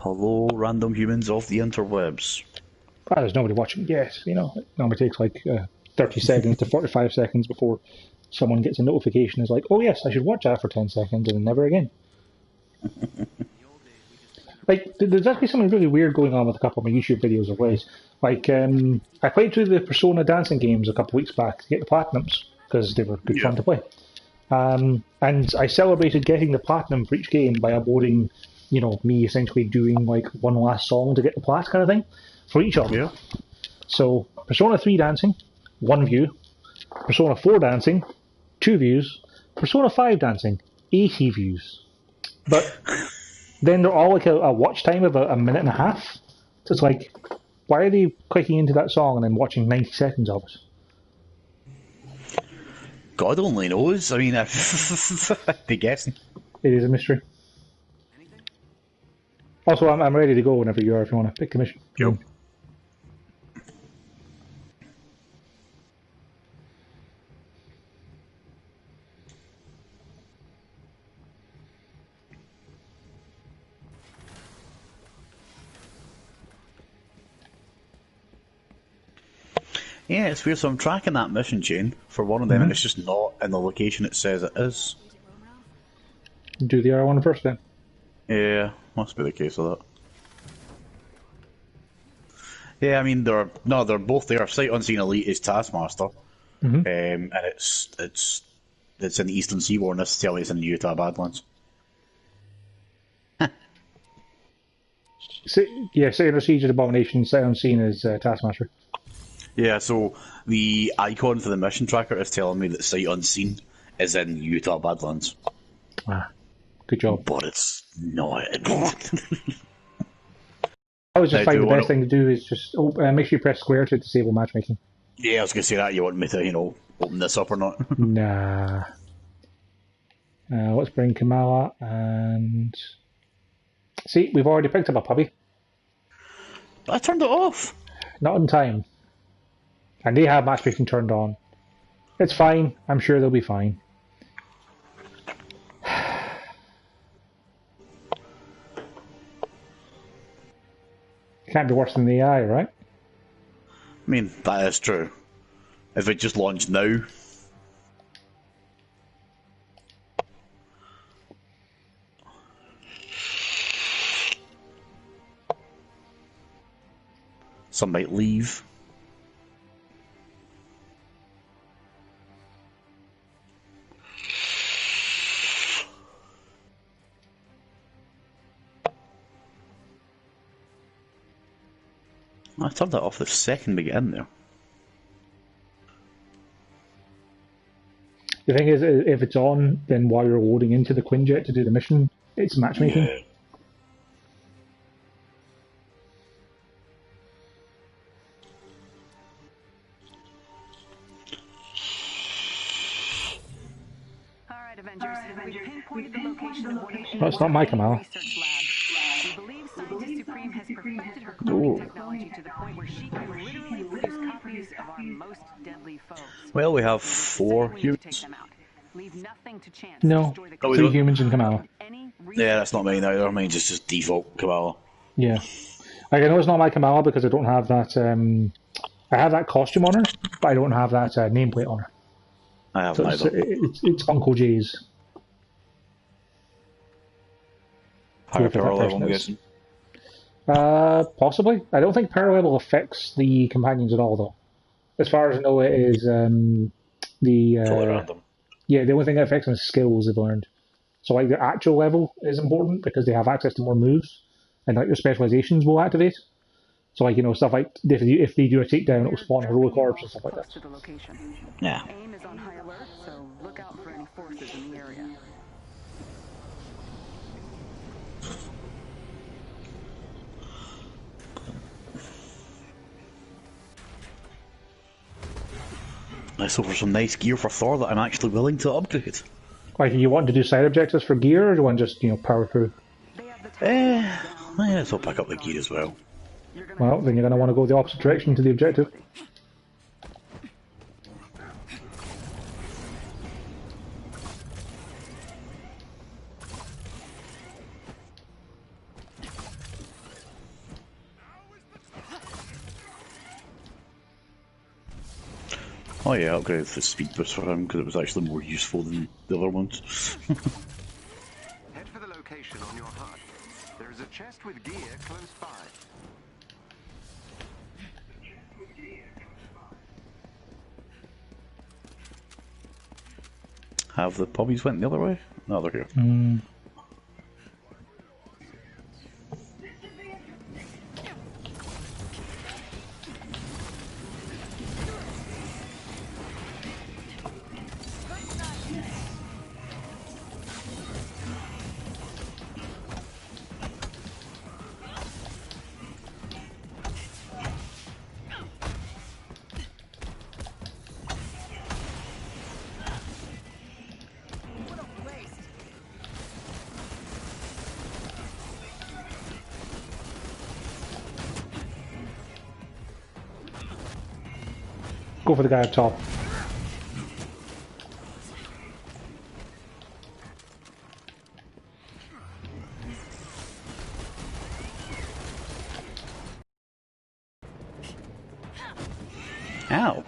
Hello, random humans of the interwebs. Ah, there's nobody watching yet. You know, it normally takes like 30 seconds to 45 seconds before someone gets a notification. Is like, oh yes, I should watch that for 10 seconds and then never again. Like, there's actually something really weird going on with a couple of my YouTube videos of ways. Like, I played through the Persona dancing games a couple of weeks back to get the platinums because they were good fun to play. And I celebrated getting the platinum for each game by uploading, you know, me essentially doing like one last song to get the plat kind of thing for each of them. Yeah. So, Persona 3 dancing, 1 view. Persona 4 dancing, 2 views. Persona 5 dancing, 80 views. But then they're all like a watch time of a minute and a half. So it's like, why are they clicking into that song and then watching 90 seconds of it? God only knows. I mean, I'd be guessing. It is a mystery. Also, I'm ready to go whenever you are if you want to pick a mission. Yep. Yeah, it's weird. So I'm tracking that mission chain for one of them, and it's just not in the location it says it is. Do the other one first then. Yeah, must be the case of that. Yeah, I mean they're both there. Sight Unseen Elite is Taskmaster, and it's in the Eastern Seaboard. And this tells me it's in the Utah Badlands. CJSeedge is Abomination. Sight Unseen is Taskmaster. Yeah, so the icon for the mission tracker is telling me that Sight Unseen is in Utah Badlands. Ah, good job. But it's not. I always just find the best thing to do is just make sure you press square to disable matchmaking. Yeah, I was going to say that. You want me to, open this up or not? Nah. Let's bring Kamala and... See, we've already picked up a puppy. I turned it off. Not in time. And they have matchmaking turned on. It's fine. I'm sure they'll be fine. Can't be worse than the AI, right? I mean, that is true. If it just launched now... Some might leave. I turned that off the second we get in there. The thing is, if it's on, then while you're loading into the Quinjet to do the mission, it's matchmaking. Yeah. Alright, Avengers. We've pinpointed the location of one of No, it's not my Kamala. research lab. We believe Scientist Supreme has perfected her cloning technology to the point where she can literally produce copies of our most deadly foes. Well, we have Say 4 when you take humans. them out. Leave nothing to chance. No, Destroy the Oh, we 3 don't? humans and Kamala. any Yeah, that's not mine either. Mine's just default Kamala. Yeah. Like, I know it's not my Kamala because I don't have that... I have that costume on her, but I don't have that nameplate on her. I have So neither. it's Uncle Jay's. Higher whoever that power level, person I'm is. guessing. Possibly. I don't think power level affects the companions at all, though. As far as I know, it is the Totally random. yeah. The only thing that affects them is skills they've learned. So like their actual level is important because they have access to more moves, and like their specializations will activate. So like stuff like if they do a takedown, it will spawn heroic orbs and stuff like that. close to the location. Yeah. AIM is on high alert, so look out for any forces in the area. Let's hope for some nice gear for Thor that I'm actually willing to upgrade. Like, you want to do side objectives for gear, or do you want to just power through? They have the time. Let's I'll pick up the gear as well. Well, then you're going to want to go the opposite direction to the objective. Oh yeah, I upgraded the speed boost for him because it was actually more useful than the other ones. Head for the location on your HUD. There is a chest with gear close by. Have the puppies went the other way? No, they're here. Go for the guy up top. Ow!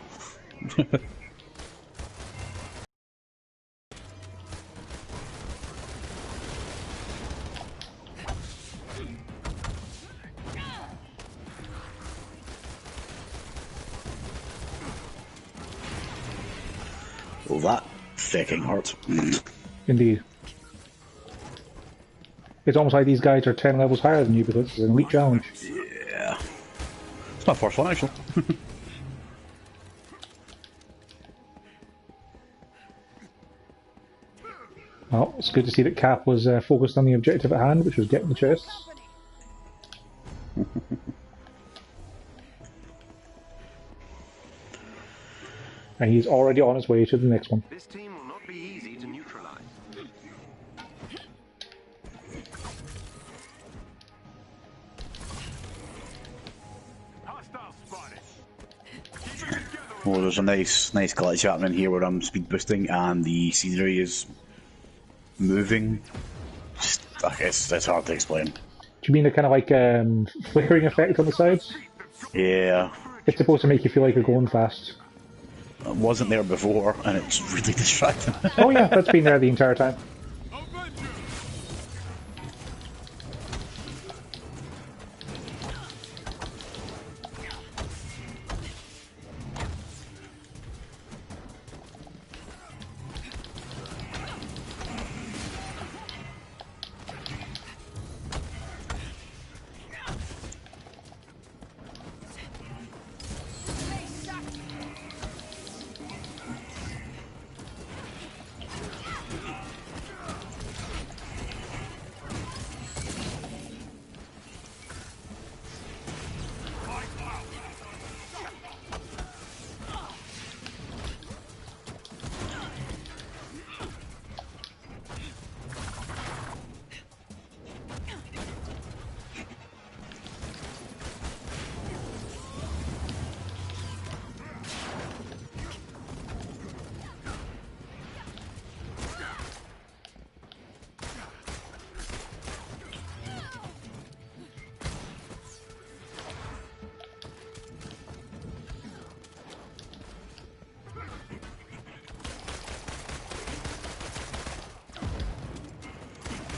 Well, that fucking hurt. Indeed. It's almost like these guys are 10 levels higher than you because it's an elite challenge. Yeah. It's my first one, actually. Well, it's good to see that Cap was focused on the objective at hand, which was getting the chests. And he's already on his way to the next one. This team will not be easy to neutralize. Hostile spotted. Oh, there's a nice glitch happening here where I'm speed boosting and the scenery is moving. I guess that's hard to explain. Do you mean the kind of like flickering effect on the sides? Yeah. It's supposed to make you feel like you're going fast. It wasn't there before, and it's really distracting. Oh yeah, that's been there the entire time.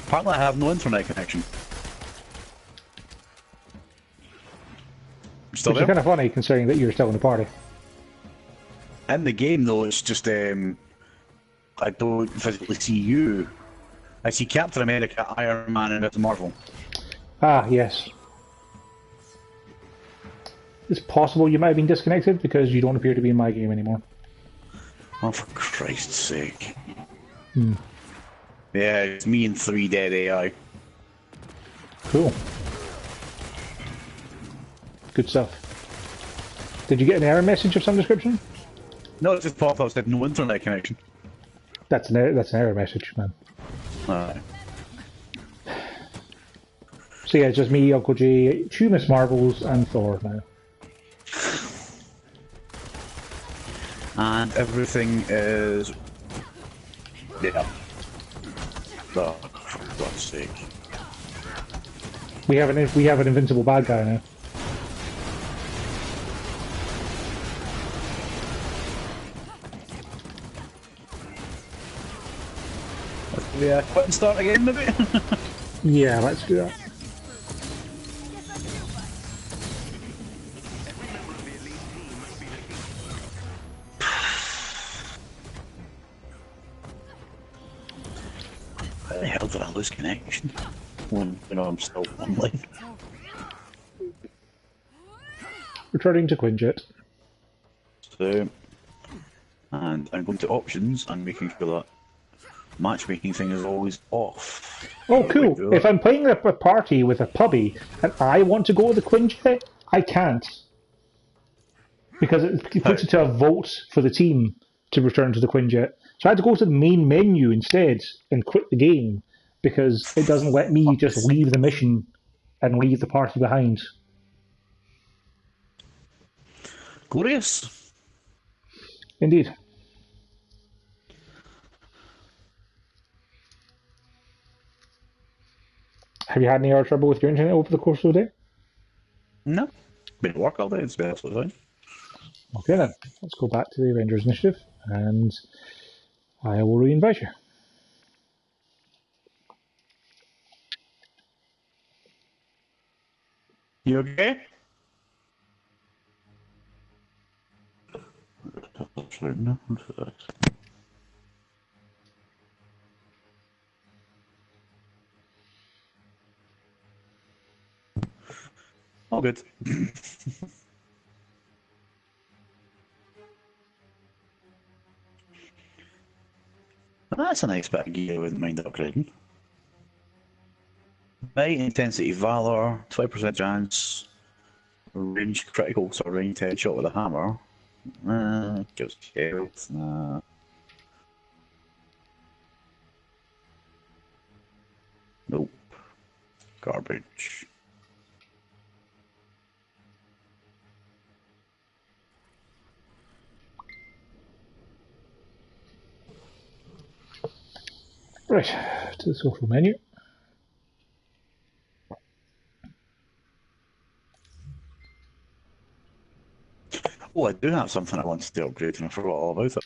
Apparently I have no internet connection. Still Which is there? kind of funny considering that you're still in the party. In the game though, it's just I don't physically see you. I see Captain America, Iron Man, and Captain Marvel. Ah, yes. It's possible you might have been disconnected because you don't appear to be in my game anymore. Oh, for Christ's sake. Hmm. Yeah, it's me and 3 dead AI. Cool. Good stuff. Did you get an error message of some description? No, it just popped up, said no internet connection. That's an error message, man. So yeah, it's just me, Uncle J, 2 Miss Marvels, and Thor now. And everything is... Yeah. Oh, for God's sake. We have an invincible bad guy now. we quit and start again, maybe? Yeah, let's do that. How the hell did I lose connection? When, I'm still online. Returning to Quinjet. So, and I'm going to options and making sure that matchmaking thing is always off. Oh, cool. If I'm playing a party with a puppy and I want to go to the Quinjet, I can't. Because it puts it to a vote for the team to return to the Quinjet. So I had to go to the main menu instead and quit the game because it doesn't let me just leave the mission and leave the party behind. Glorious. Indeed. Have you had any other trouble with your internet over the course of the day? No. Been at work all day, it's been absolutely fine. Okay then, let's go back to the Avengers initiative and I will re-invite you. You okay? No. All good. That's a nice bit of gear I wouldn't mind upgrading. Might, intensity, valor, 20% chance, range critical, so range headshot with a hammer. Gives health. Nope. Garbage. Right, to the social menu. Oh, I do have something I wanted to upgrade and I forgot all about it.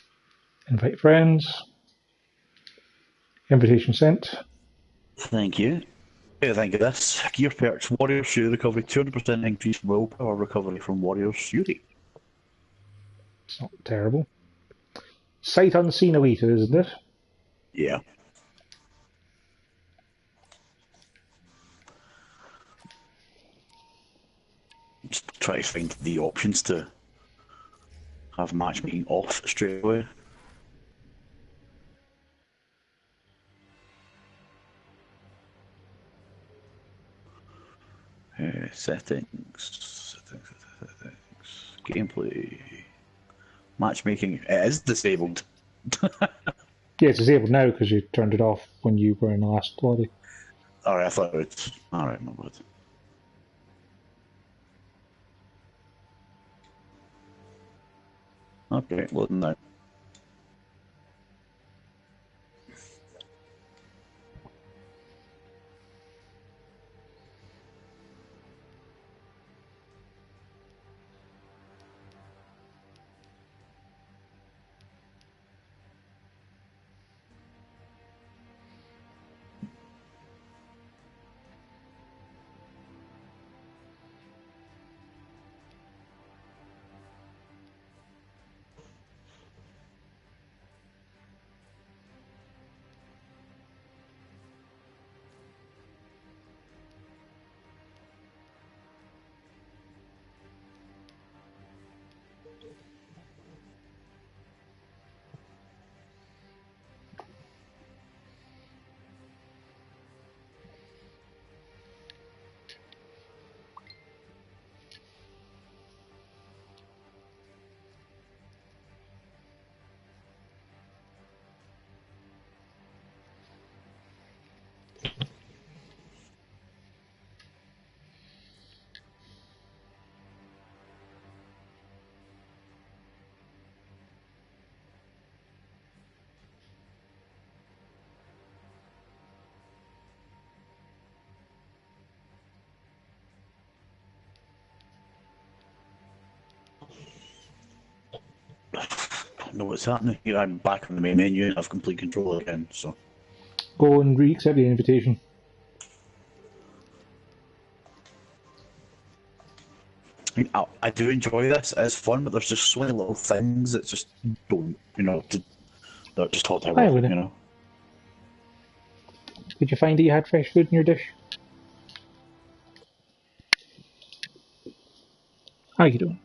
Invite friends. Invitation sent. Thank you. Yeah, thank you. This gear perks Warrior Shoe recovery 200% increased willpower recovery from Warrior Fury. It's not terrible. Sight unseen elite, isn't it? Yeah. Just try to find the options to have matchmaking off straight away. Settings, gameplay, matchmaking. It is disabled. Yeah, it's disabled now because you turned it off when you were in the last lobby. Alright, I thought it was. Alright, no good. Okay, loading now. Don't know what's happening here. I'm back on the main menu and have complete control again, so. Go and re-accept the invitation. I do enjoy this. It's fun, but there's just so many little things that just don't, that just talk Hi, about, Luna. Did you find that you had fresh food in your dish? How you doing?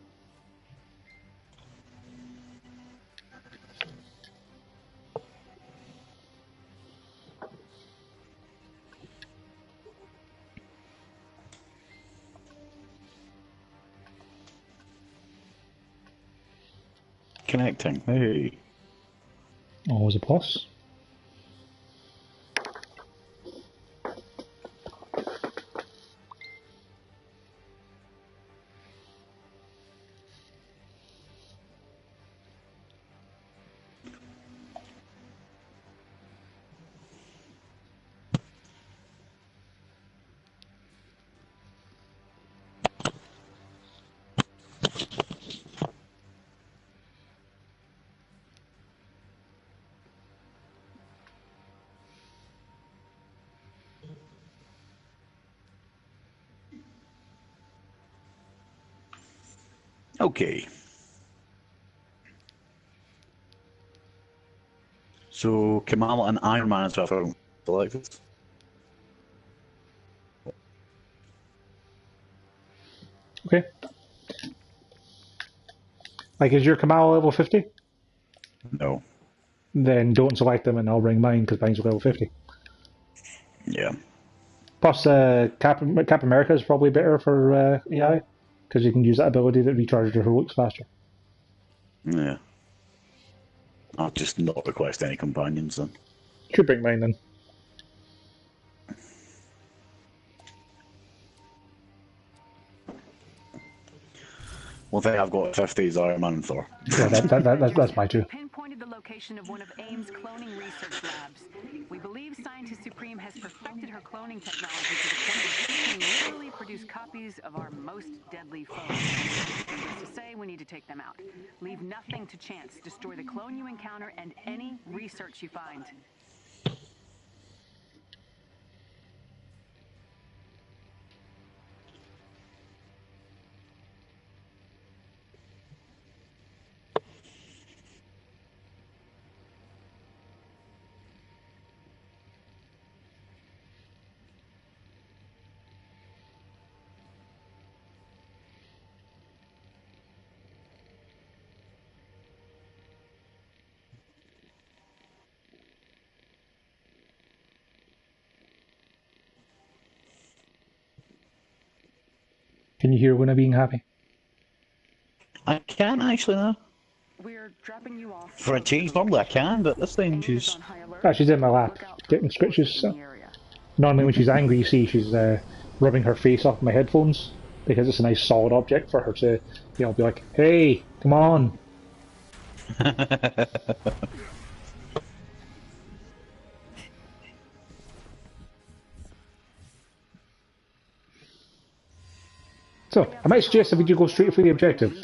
Connecting. Hey. Always a plus. Okay. So Kamala and Iron Man as well are selected. Okay. Like, is your Kamala level 50? No. Then don't select them and I'll bring mine because mine's level 50. Yeah. Plus, Cap America is probably better for AI because you can use that ability that recharges your heroics faster. Yeah. I'll just not request any companions then. Should bring mine then. One thing I've got 50 is Iron Man and Thor. Yeah, that's my two. Pinpointed the location of one of AIM's cloning research labs. We believe Scientist Supreme has perfected her cloning technology to the point where she can literally produce copies of our most deadly foes. Needless to say, we need to take them out. Leave nothing to chance. Destroy the clone you encounter and any research you find. Can you hear Wina being happy? I can actually now. We're dropping you off. For a change, normally I can, but this time she's... Ah, she's in my lap, getting scritches. So. Normally when she's angry, you see she's rubbing her face off my headphones because it's a nice solid object for her to, be like, hey, come on. So, I might suggest that we do go straight for the objective.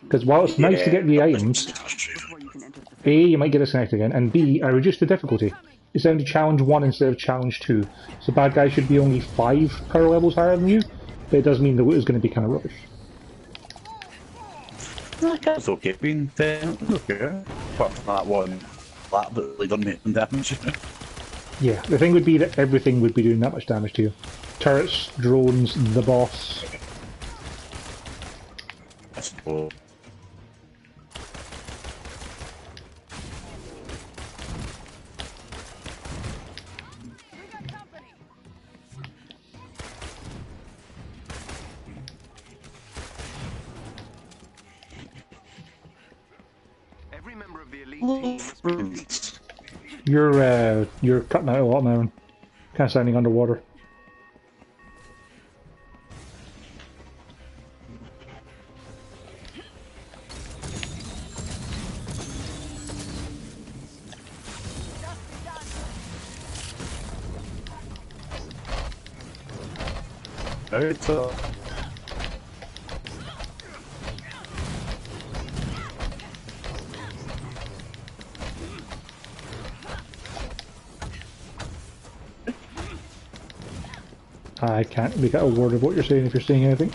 Because while it's nice to get the items, A, you might get disconnected again, and B, I reduced the difficulty. It's down to challenge 1 instead of challenge 2. So bad guys should be only 5 power levels higher than you, but it does mean the loot is going to be kind of rubbish. That's okay, being 10, okay. Apart from that one lap that really doesn't make them damage. Yeah, the thing would be that everything would be doing that much damage to you. Turrets, drones, the boss. I suppose. Every member of the elite team must be You're cutting out a lot, man. Kind of sounding underwater. It's I can't make out a word of what you're saying if you're saying anything.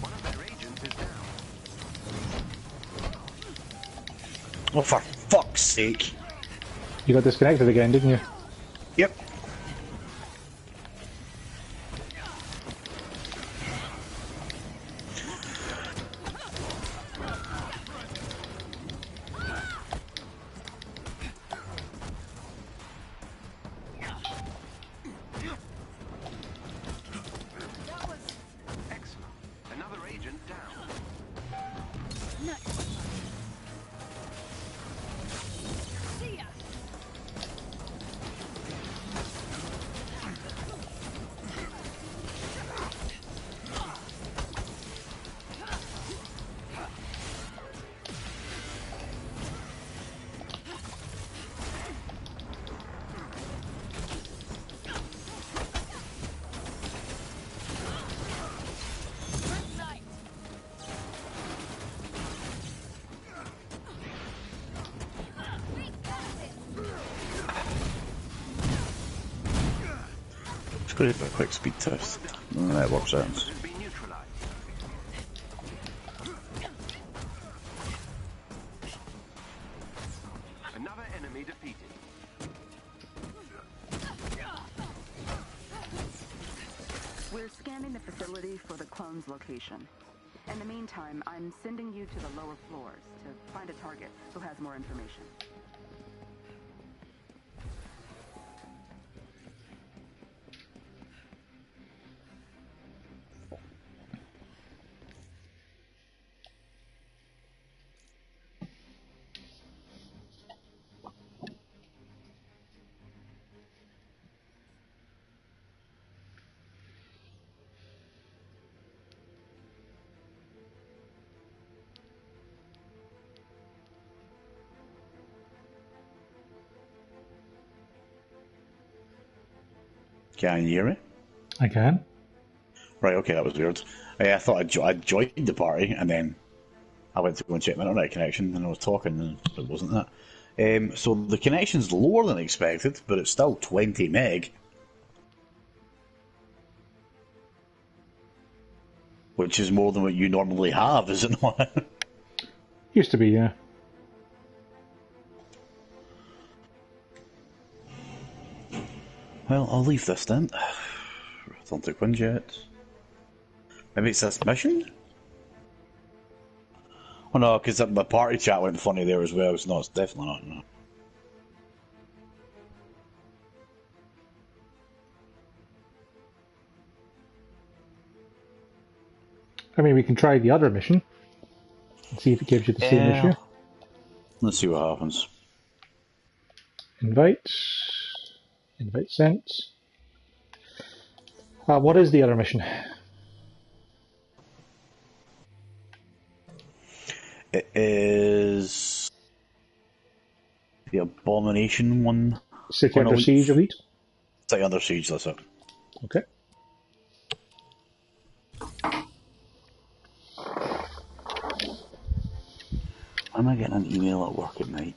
One of their agents is down. Oh, for fuck's sake. You got disconnected again, didn't you? Yep. Excellent. Another agent down. Just going to do a quick speed test. And that works out. Has been neutralized. Another enemy defeated. We're scanning the facility for the clone's location. In the meantime, I'm sending you to the lower floors to find a target who has more information. Can you hear me? I can. Right, okay, that was weird. I thought I'd joined the party, and then I went to go and check my internet connection, and I was talking, and it wasn't that. So the connection's lower than expected, but it's still 20 meg. Which is more than what you normally have, is it not? Used to be, yeah. Well, I'll leave this then. Don't take wind yet. Maybe it's this mission? Oh no, because the party chat went funny there as well. No, it's definitely not. No. I mean, we can try the other mission and see if it gives you the same issue. Let's see what happens. Invite. Invite sent. What is the other mission? It is the Abomination one. City Under Siege Elite? City Under Siege, that's it. Okay. Am I getting an email at work at night?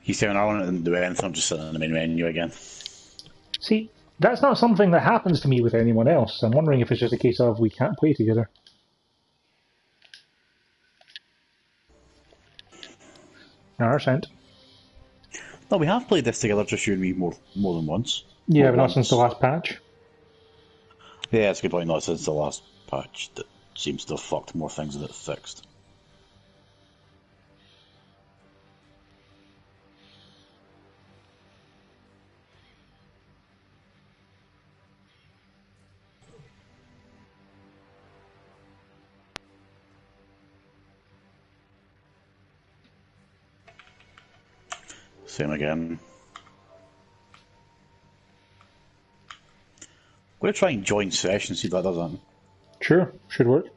He's saying I want to do anything, I'm just sitting in the main menu again. See, that's not something that happens to me with anyone else. I'm wondering if it's just a case of we can't play together. Sent. No, we have played this together, just you and me, more than once. Yeah, but not since the last patch. Yeah, it's a good point. Not since the last patch that seems to have fucked more things than it fixed. Same again. I'm going to try and join session, see if that does that. Sure, should work.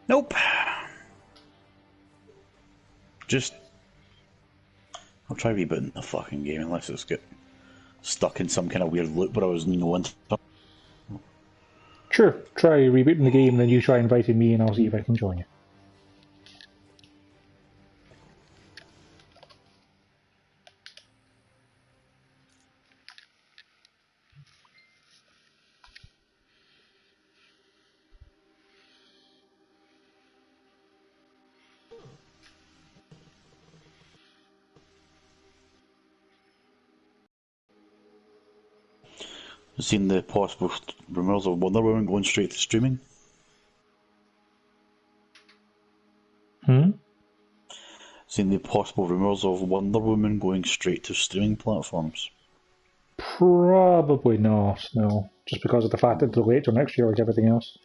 Nope. Just... I'll try rebooting the fucking game unless it's get stuck in some kind of weird loop where I was knowing. Sure, try rebooting the game, then you try inviting me and I'll see if I can join you. Seen the possible rumours of Wonder Woman going straight to streaming? Seen the possible rumours of Wonder Woman going straight to streaming platforms? Probably not, no. Just because of the fact that it's delayed till next year like everything else.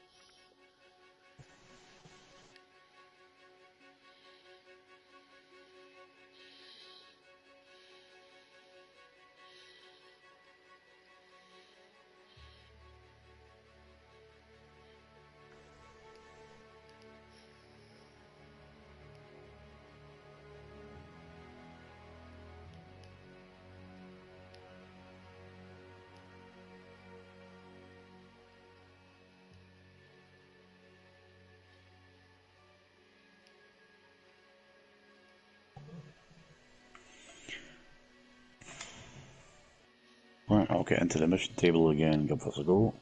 Right, I'll get into the mission table again and give this a go.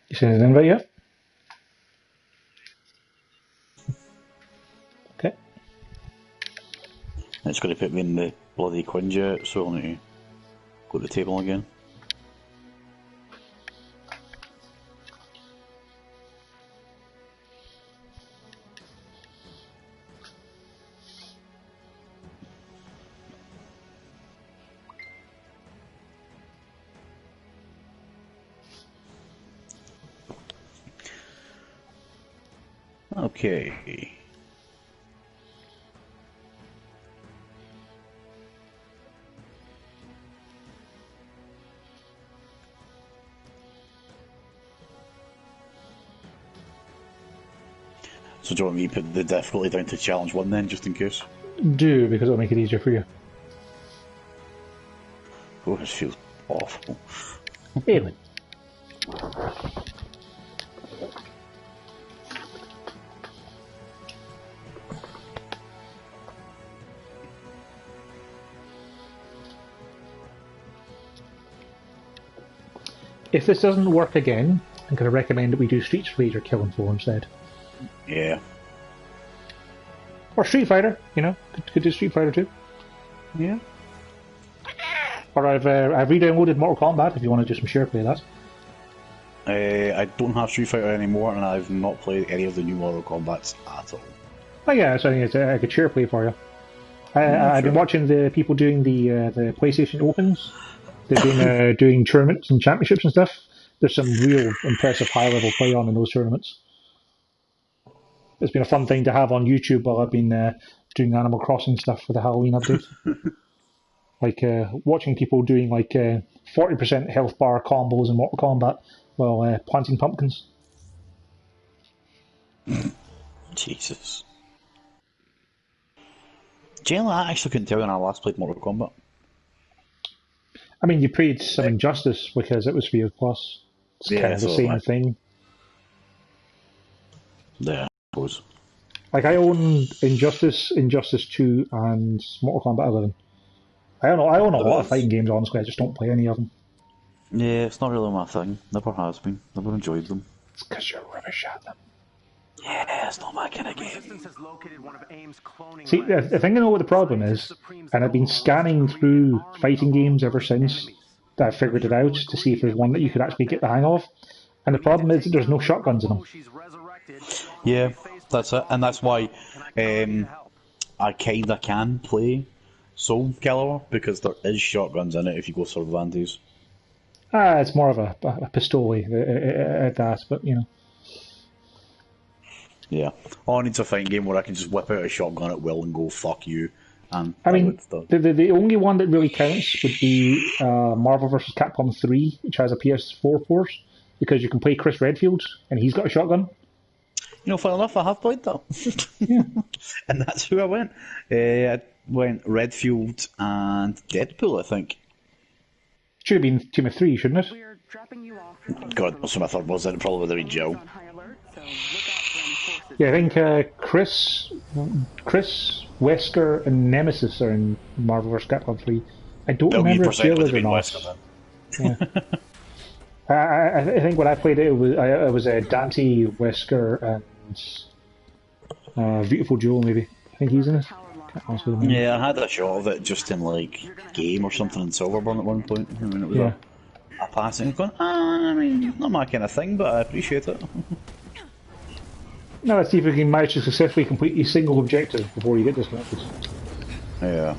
You sent an invite yet? Okay. It's going to put me in the bloody Quinjet, so I'll need to go to the table again. Okay. So do you want me to put the difficulty down to challenge 1 then, just in case? Do, because it'll make it easier for you. Oh, this feels awful. Really? If this doesn't work again, I'm going to recommend that we do Street Fighter Kill and 4 instead. Yeah. Or Street Fighter, you know, could do Street Fighter too. Yeah. Or I've re-downloaded Mortal Kombat if you want to do some share play of that. I don't have Street Fighter anymore, and I've not played any of the new Mortal Kombats at all. Oh yeah, so I think it's a good share play for you. I've been Sure. watching the people doing the PlayStation Opens. They've been doing tournaments and championships and stuff. There's some real impressive high-level play on in those tournaments. It's been a fun thing to have on YouTube while I've been doing Animal Crossing stuff for the Halloween update. Like watching people doing like 40% health bar combos in Mortal Kombat while planting pumpkins. Jesus. Generally, I actually couldn't tell when I last played Mortal Kombat. I mean, you played some Injustice because it was for you plus. It's Yeah, kind of the so same I- thing. Yeah, I suppose. Like I own Injustice, Injustice 2, and Mortal Kombat 11. I own a lot of fighting games. Honestly, I just don't play any of them. Yeah, it's not really my thing. Never has been. Never enjoyed them. It's because you're rubbish at them. Yeah, it's not my kind of game. Resistance has located one of AIM's cloning See, I labs. think I know what the problem is, and I've been scanning through fighting games ever since that I figured it out to see if there's one that you could actually get the hang of. And the problem is that there's no shotguns in them. Yeah, that's it, and that's why I kinda can play Soul Calibur because there is shotguns in it if you go Cervantes. It's more of a pistole at that, but you know. Yeah, all I need's a fighting game where I can just whip out a shotgun at will and go fuck you. And I mean, it's done. the only one that really counts would be Marvel vs. Capcom 3, which has a PS4 port, because you can play Chris Redfield, and he's got a shotgun. You know, fun enough, I have played that. Yeah. And that's who I went. I went Redfield and Deadpool, I think. Should have been Team of 3, shouldn't it? We're dropping you off for closer God, look. most of my thought was that it probably would have been Joe. On high alert, so look out for any forces. Yeah, I think Chris, Wesker, and Nemesis are in Marvel vs. Capcom 3. I don't remember if 1,000,000% Jill would is have or been not. Wesker then. Yeah. I think when I played it, it was Dante, Wesker, and Beautiful Joe, maybe. I think he's in it. Can't honestly remember. Yeah, I had a shot of it just in like game or something in Silverburn at one point. I mean, it was Yeah. a passing going, I mean, not my kind of thing, but I appreciate it. Now let's see if we can manage to successfully complete a single objective before you get disconnected. Yeah.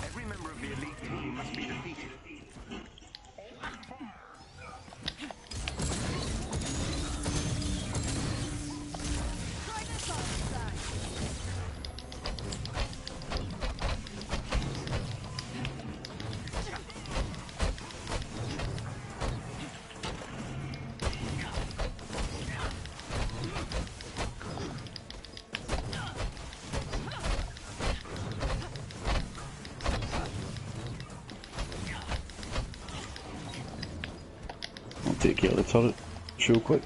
Every member of the elite team must be defeated. I'll take care of the turret real quick.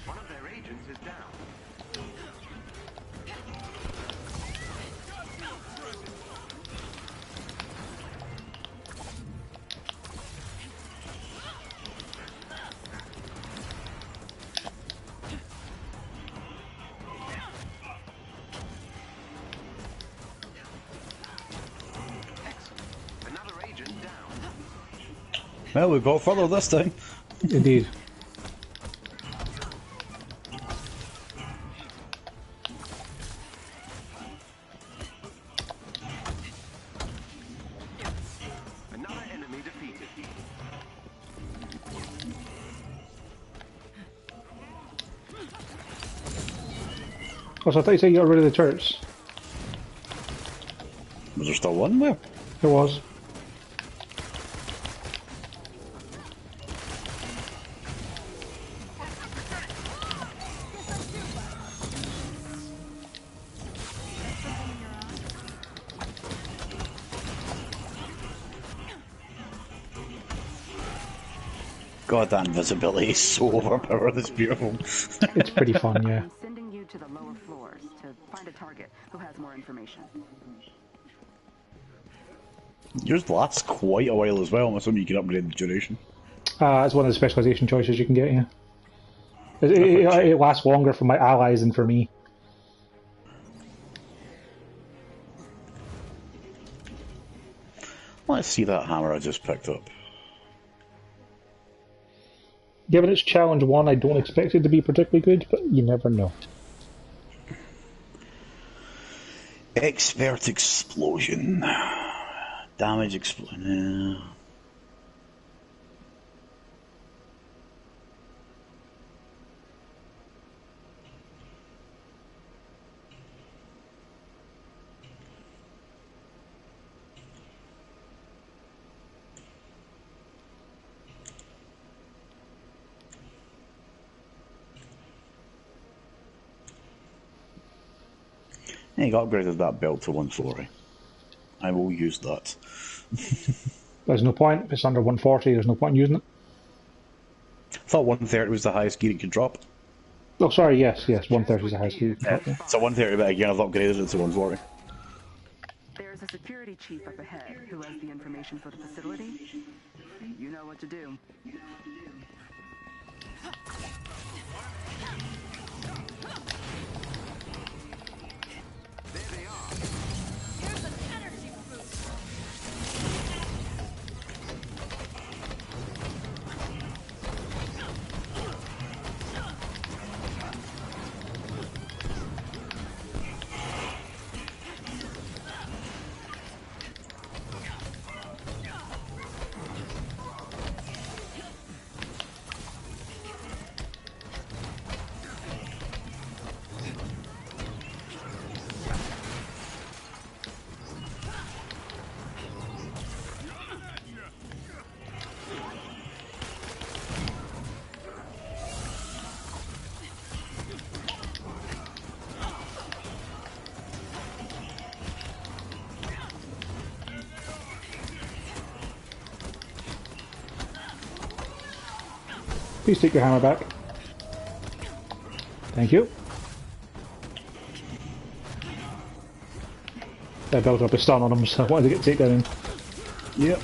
One of their agents is down. Excellent. Another agent down. Well, we got further this time. Indeed. Another enemy defeated. Also, I thought you said you got rid of the turrets. there one there? There was. God, that invisibility is so overpowered, it's beautiful. It's pretty fun, yeah. I'm sending you to the lower floors to find a target who has more information. Yours lasts quite a while as well, I'm assuming you can upgrade the duration. It's one of the specialization choices you can get, yeah. It lasts longer for my allies than for me. Let's see that hammer I just picked up. Given it's challenge 1, I don't expect it to be particularly good, but you never know. Expert explosion. Damage explosion. Yeah, you upgraded that belt to 140. I will use that. There's no point. If it's under 140, there's no point in using it. I thought 130 was the highest gear it could drop. Oh, sorry, yes, 130 is the highest gear you can drop, yeah. So 130, but again I've upgraded it to 140. There's a security chief up ahead who has the information for the facility. You know what to do. There they are. Here's an energy boost. Please take your hammer back. Thank you. I built up a stun on him, so I wanted to get takedown in. Yep.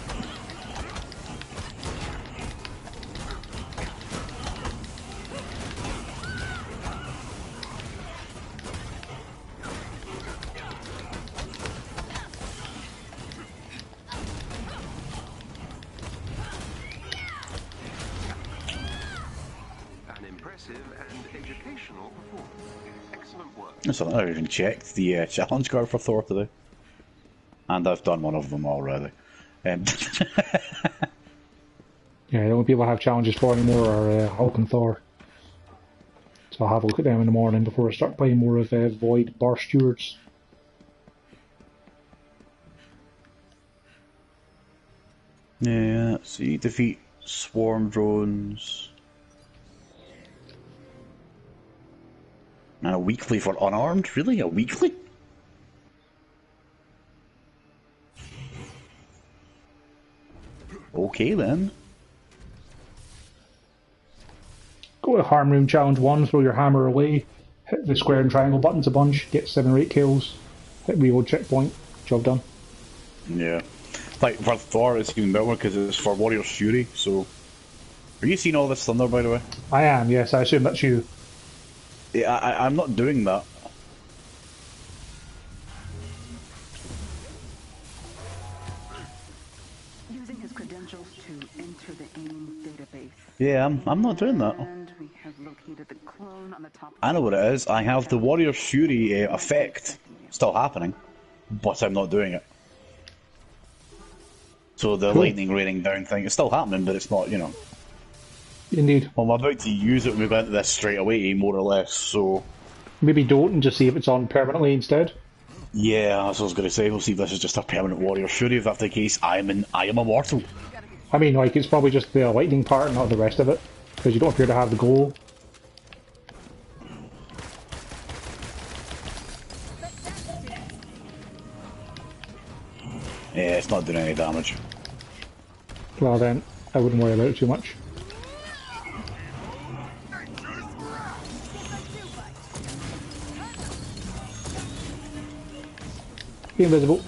An impressive and educational performance. Excellent work. So I've even checked the challenge card for Thor today. And I've done one of them already. Yeah, the only people I have challenges for anymore are Hulk and Thor. So I'll have a look at them in the morning before I start playing more of Void Bar Stewards. Yeah, let's see. Defeat swarm drones. And a weekly for unarmed? Really? A weekly? Okay then. Go to Harm Room Challenge 1, throw your hammer away, hit the square and triangle buttons a bunch, get 7 or 8 kills, hit reload checkpoint, job done. Yeah. Like for Thor it's even better because it's for Warrior's Fury, so... Are you seeing all this thunder by the way? I am, yes, I assume that's you. Yeah, I'm not doing that. Using his credentials to enter the AIM database. Yeah, I'm not doing that. And we have located the clone on the top. I know what it is. I have the Warrior's Fury effect still happening, but I'm not doing it. So the lightning raining down thing is still happening, but it's not, you know. Indeed. Well, I'm about to use it when we go into this straight away, more or less, so... Maybe don't and just see if it's on permanently instead. Yeah, that's what I was going to say. We'll see if this is just a permanent warrior fury. If that's the case, I am immortal. I mean, like, it's probably just the lightning part, not the rest of it, because you don't appear to have the glow. Yeah, it's not doing any damage. Well then, I wouldn't worry about it too much. Be invisible.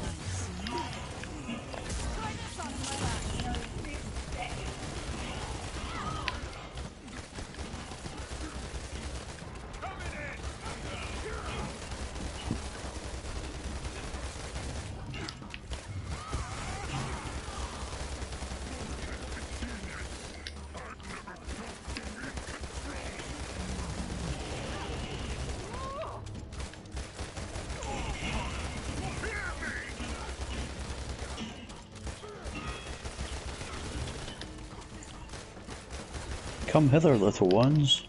Come hither, little ones.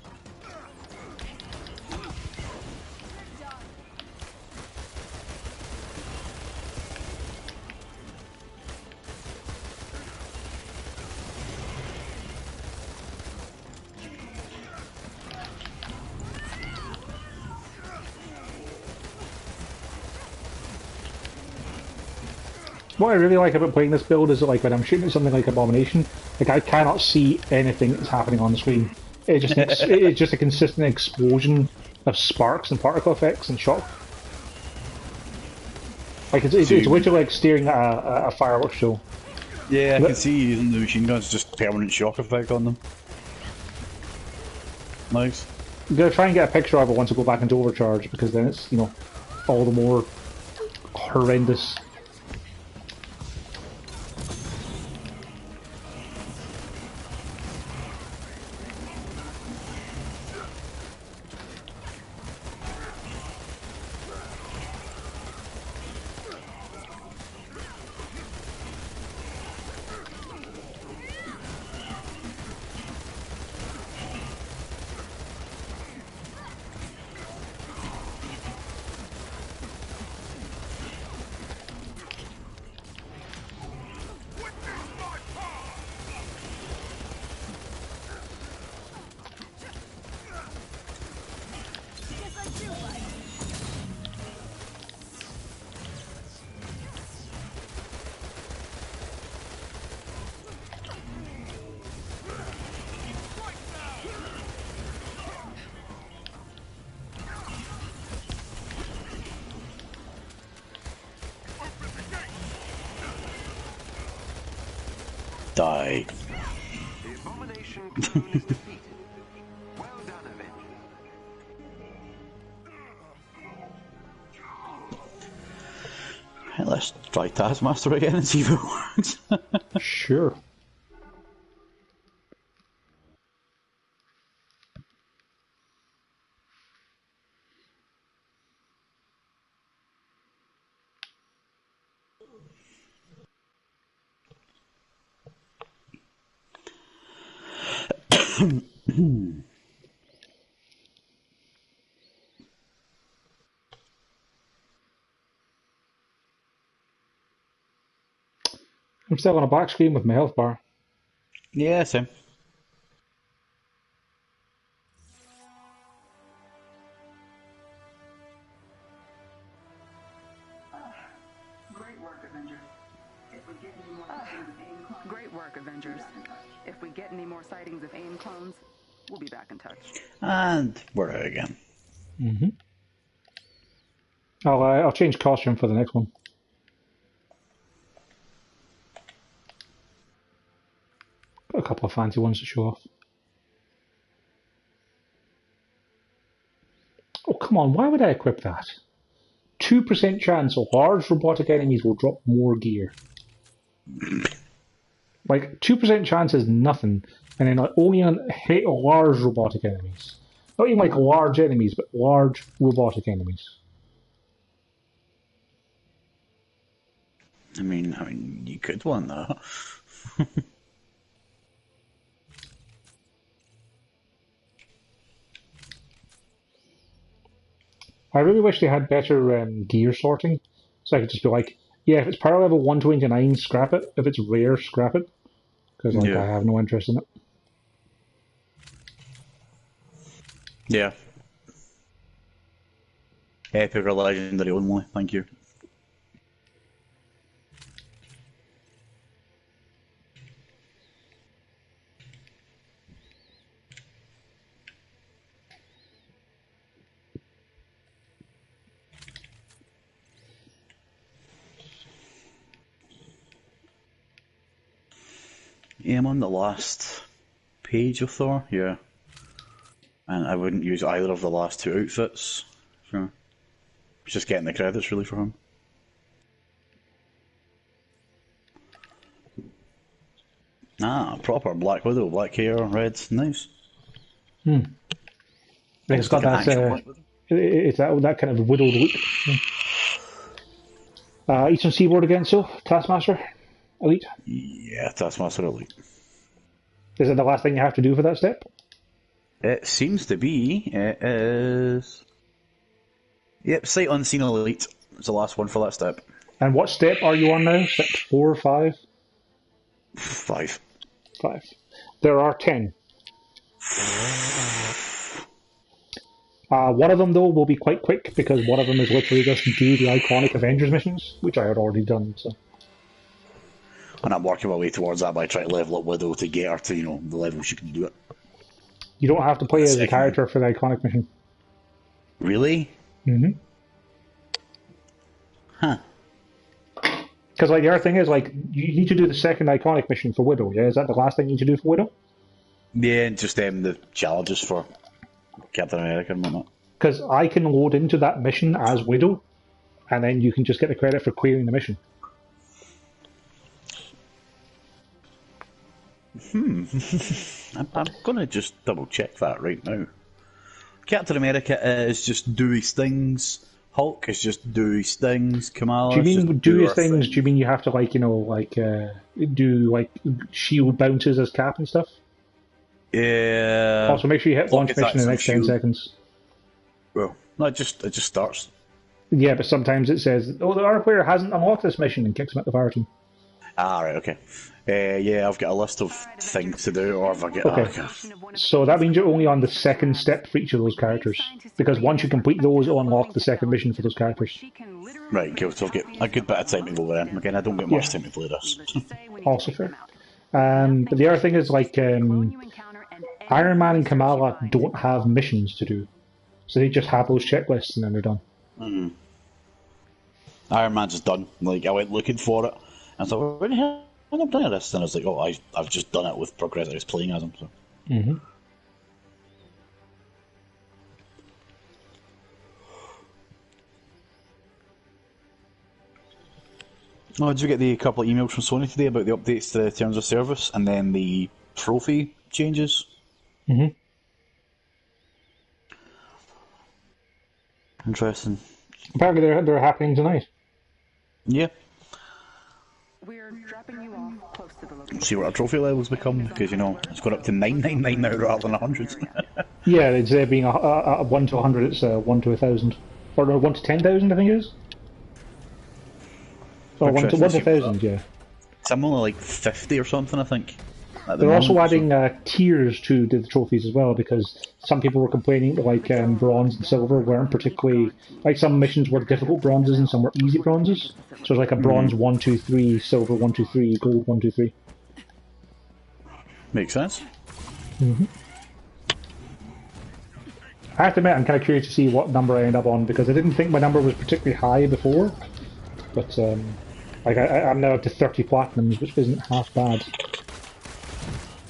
What I really like about playing this build is that, like, when I'm shooting at something like Abomination, like, I cannot see anything that's happening on the screen. It's just a consistent explosion of sparks and particle effects and shock. Like, it's literally like staring at a fireworks show. Yeah, I can see using the machine guns, just permanent shock effect on them. Nice. I'm gonna try and get a picture of it once I go back into Overcharge, because then it's, you know, all the more horrendous. Die. The abomination clone is defeated. Well done, Avengers. Let's try Taskmaster again and see if it works. Sure. I'm still on a black screen with my health bar. Yeah, same. Great work, Avengers. If we get any more sightings of AIM clones, great work, Avengers. If we get any more sightings of AIM clones, we'll be back in touch. And we're out again. I'll change costume for the next one. Got a couple of fancy ones to show off. Oh, come on, why would I equip that? 2% chance of large robotic enemies will drop more gear. Like, 2% chance is nothing, and then only on hit large robotic enemies. Not even like large enemies, but large robotic enemies. I mean, you could want that. I really wish they had better gear sorting, so I could just be like, yeah, if it's power level 129, scrap it. If it's rare, scrap it. Because like Yeah. I have no interest in it. Yeah. Epic or legendary only, thank you. Yeah, I'm on the last page of Thor, yeah. And I wouldn't use either of the last two outfits. So, it's just getting the credits really for him. Ah, proper Black Widow, black hair, red, nice. I think it's got Like an that. actual Black Widow. It's that kind of widowed look. Eastern Seaboard again, so Taskmaster, Elite. Yeah, that's my sort of elite. Is it the last thing you have to do for that step? It seems to be. It is. Yep, sight unseen elite. It's the last one for that step. And what step are you on now? Step 4 or 5? 5. 5. There are 10. One of them, though, will be quite quick because one of them is literally just do the iconic Avengers missions, which I had already done. So, And I'm working my way towards that by trying to level up Widow to get her to, the level she can do it. you don't have to play as a Second. character for the iconic mission. Really? Mm-hmm. Huh. Because like the other thing is like you need to do the second iconic mission for Widow. Yeah, is that the last thing you need to do for Widow? Yeah, just the challenges for Captain America and whatnot. Because I can load into that mission as Widow, and then you can just get the credit for clearing the mission. I'm gonna just double check that right now. Captain America is just do his things. Hulk is just do his things. Kamala Do you is mean just do her his things? Do you mean you have to do like shield bounces as Cap and stuff? Yeah. Also, make sure you hit Hulk launch gets mission in the some next 10 shield. seconds. Well, no, it just starts. Yeah, but sometimes it says, "Oh, the other player hasn't unlocked this mission," and kicks him out the fire team. Ah, right, okay. Yeah, I've got a list of things to do, or if I get Okay. So that means you're only on the second step for each of those characters. Because once you complete those, it'll unlock the second mission for those characters. Right, cool. So I've got a good bit of time to go then. Again, I don't get much time to play this. Also fair. But the other thing is, like, Iron Man and Kamala don't have missions to do. So they just have those checklists and then they're done. Iron Man's is done. Like, I went looking for it, and I thought, where the hell have I done this? And I was like, oh, I've just done it with Progress. I was playing as him. So. Oh, did you get the couple of emails from Sony today about the updates to the terms of service and then the trophy changes? Interesting. Apparently they're happening tonight. Yeah. We're dropping you off close to the location. See what our trophy levels become, because, it's gone up to 999 now rather than 100. Yeah, instead of being a 1 to 100, it's 1 to 1,000. Or no, 1 to 10,000, I think it is. Or 1 to 1,000, yeah. I'm only like 50 or something, I think. They're also adding tiers to the trophies as well, because some people were complaining that like bronze and silver weren't particularly, like some missions were difficult bronzes and some were easy bronzes. So it's like a bronze 1, 2, 3, silver 1, 2, 3, gold 1, 2, 3. Makes sense. I have to admit, I'm kind of curious to see what number I end up on, because I didn't think my number was particularly high before, but I'm now up to 30 platinums, which isn't half bad.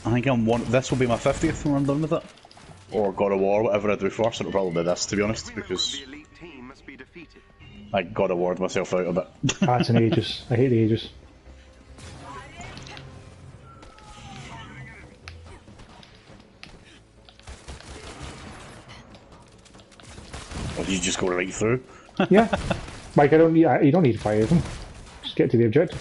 I think this will be my 50th when I'm done with it. Or God of War, whatever I do first, it'll probably be this, to be honest, because The elite team must be defeated. I God of War'd myself out a bit. That's an Aegis. I hate the Aegis. Or did you just go right through? Yeah. Like, you don't need to fire them. Just get to the objective.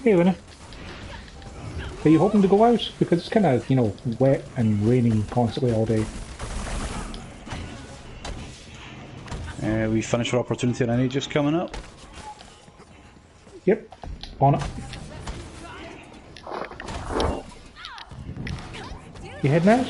Hey, Winnie. Are you hoping to go out? Because it's kind of, you know, wet and raining constantly all day. We finish our opportunity and any just coming up. Yep. On it. You heading out?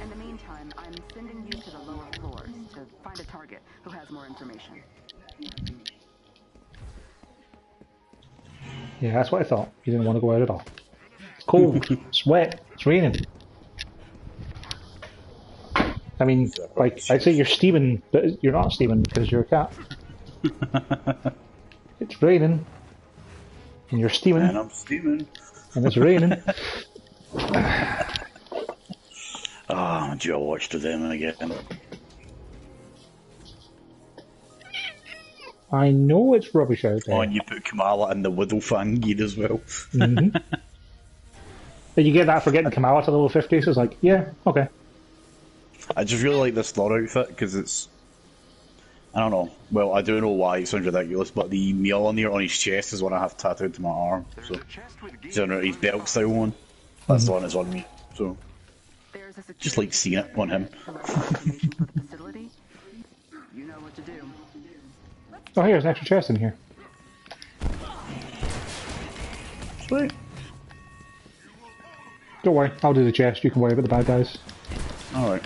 In the meantime, I'm sending you to the lower floors to find a target who has more information. Yeah, that's what I thought. You didn't want to go out at all. It's cold. It's wet. It's raining. I mean, like, I'd say you're steaming, but you're not steaming because you're a cat. It's raining. And you're steaming. And I'm steaming. And it's raining. Ah, do I watch to them again? I know it's rubbish out there. Oh, and you put Kamala in the Widowfang gear as well. Mm-hmm. But you get that for getting Kamala to level 50, so it's like, yeah, okay. I just really like this Thor outfit because it's... I don't know. Well, I do know why it sounds ridiculous, but the Mjolnir on his chest is one I have tattooed to my arm. So, his belt style one. That's the one that's on me. So, just like seeing it on him. You know what to do. Oh, here's an extra chest in here. Sweet. Don't worry, I'll do the chest. You can worry about the bad guys. Alright.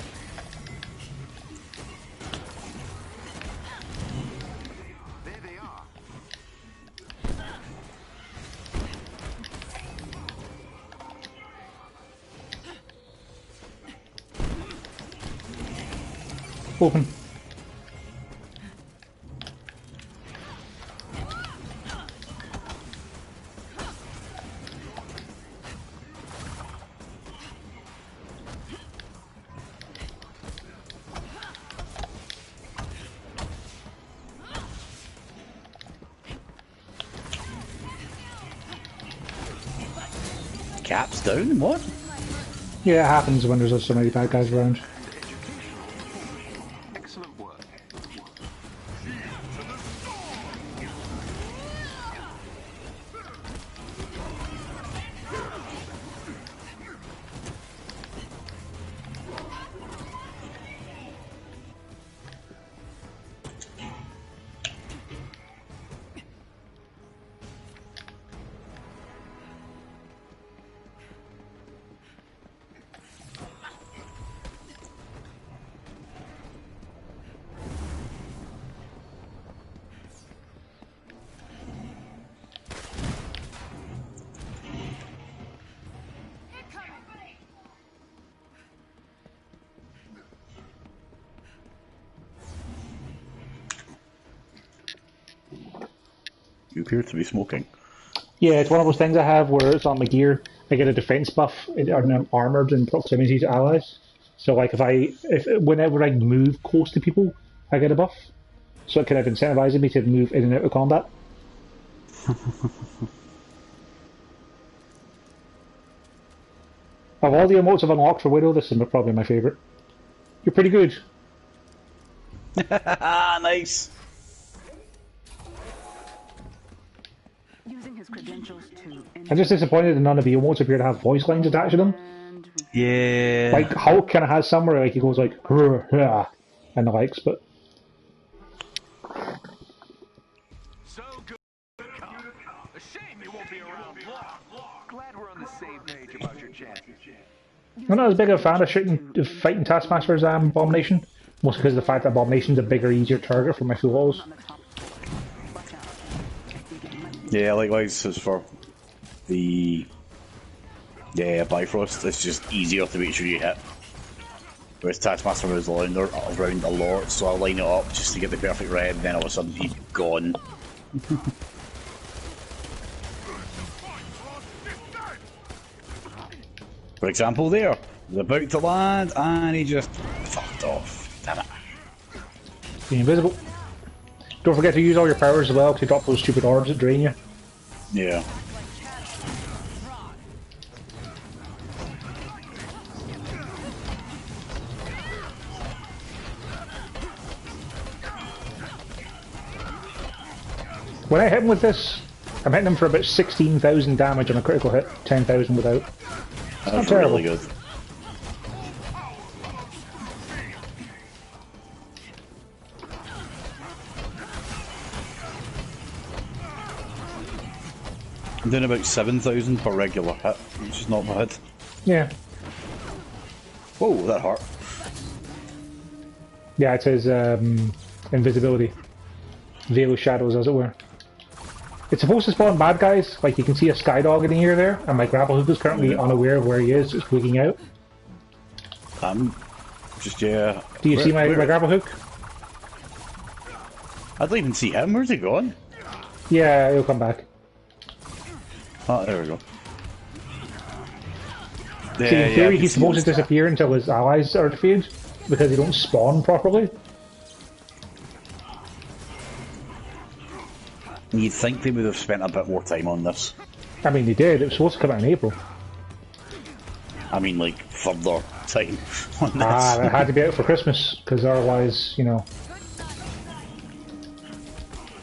There they are. Open. Caps down? What? Yeah, it happens when there's so many bad guys around. Excellent work. You appear to be smoking. Yeah, it's one of those things I have where it's on my gear. I get a defense buff, and I'm armored in proximity to allies. So, like, whenever I move close to people, I get a buff. So it kind of incentivizes me to move in and out of combat. Of all the emotes I've unlocked for Widow, this is probably my favourite. You're pretty good. Nice. Using his credentials to I'm just disappointed that none of the emotes appear to have voice lines attached to them. Yeah. Like, Hulk kind of has some where like, he goes like, "Rrr, rrr," and the likes, but... So good. A shame you won't be around long. Glad we're on the same page about your chances. I'm not as big a fan of fighting Taskmaster as I am Abomination, mostly because of the fact that Abomination's a bigger, easier target for my full walls. Yeah, likewise as for the Bifrost, it's just easier to make sure you hit. Whereas Taskmaster moves around a lot, so I'll line it up just to get the perfect red, and then all of a sudden he's gone. For example, there, he's about to land, and he just fucked off. Damn it. Being invisible. Don't forget to use all your powers as well to drop those stupid orbs that drain you. Yeah. When I hit him with this, I'm hitting him for about 16,000 damage on a critical hit, 10,000 without. It's not terrible. Really good. I'm doing about 7,000 per regular hit, which is not bad. Yeah. Whoa, that hurt. Yeah, it says invisibility. Veil of shadows, as it were. It's supposed to spawn bad guys, like you can see a skydog in the air there, and my grapple hook is currently unaware of where he is, just wigging out. Just, yeah. Do you see my grapple hook? I don't even see him, where's he gone? Yeah, he'll come back. Oh, there we go. See, in theory, he's supposed to disappear until his allies are defeated, because they don't spawn properly. You'd think they would have spent a bit more time on this. I mean, they did. It was supposed to come out in April. I mean, like, further time on this. Ah, it had to be out for Christmas, because otherwise, you know...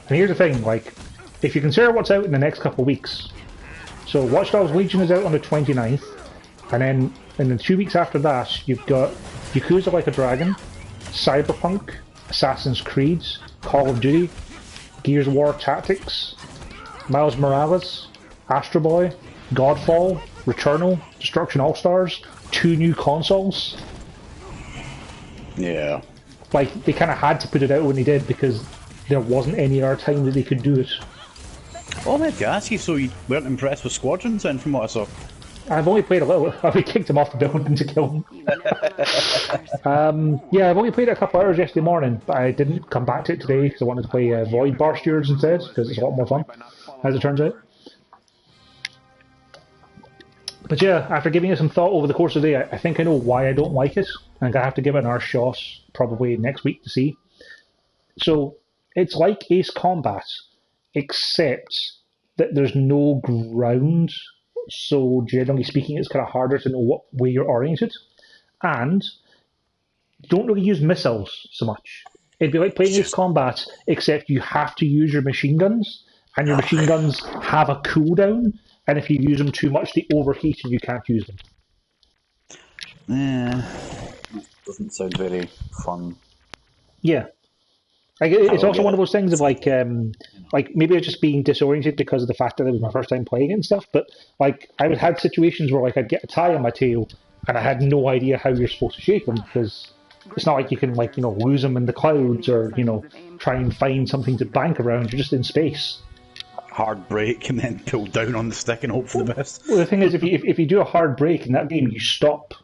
And here's the thing, like, if you consider what's out in the next couple of weeks, so Watch Dogs Legion is out on the 29th, and then in the 2 weeks after that, you've got Yakuza Like a Dragon, Cyberpunk, Assassin's Creed, Call of Duty, Gears of War Tactics, Miles Morales, Astro Boy, Godfall, Returnal, Destruction All-Stars, 2 new consoles. Yeah. Like, they kind of had to put it out when they did because there wasn't any other time that they could do it. Oh, I meant to ask you, so you weren't impressed with Squadrons then, from what I saw? I've only played a little. I kicked him off the building to kill him. Yeah, I've only played it a couple hours yesterday morning, but I didn't come back to it today because I wanted to play Void Bar Stewards instead, because it's a lot more fun, as it turns out. But yeah, after giving it some thought over the course of the day, I think I know why I don't like it. I'm going to have to give it another shot probably next week to see. So, it's like Ace Combat, except that there's no ground. So generally speaking, it's kind of harder to know what way you're oriented, and you don't really use missiles so much. It'd be like playing Ace Combat, except you have to use your machine guns, and your machine guns have a cooldown, and if you use them too much, they overheat and you can't use them. Doesn't sound very fun. Yeah. Like, it's also one of those things of like maybe just being disoriented because of the fact that it was my first time playing it and stuff. But like I would had situations where like I'd get a tie on my tail and I had no idea how you're supposed to shake them, because it's not like you can like lose them in the clouds or try and find something to bank around. You're just in space. Hard break and then pull down on the stick and hope for the best. Well, the thing is, if you do a hard break in that game, you stop.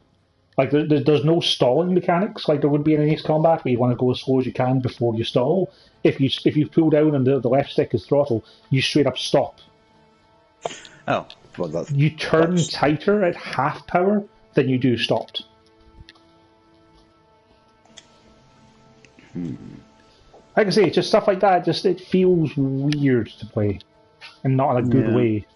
Like, there's no stalling mechanics like there would be in an Ace Combat, where you want to go as slow as you can before you stall. If you pull down and the left stick is throttle, you straight up stop. Oh, well, you turn tighter at half power than you do stopped. Like I say, just stuff like that, it feels weird to play, and not in a good way.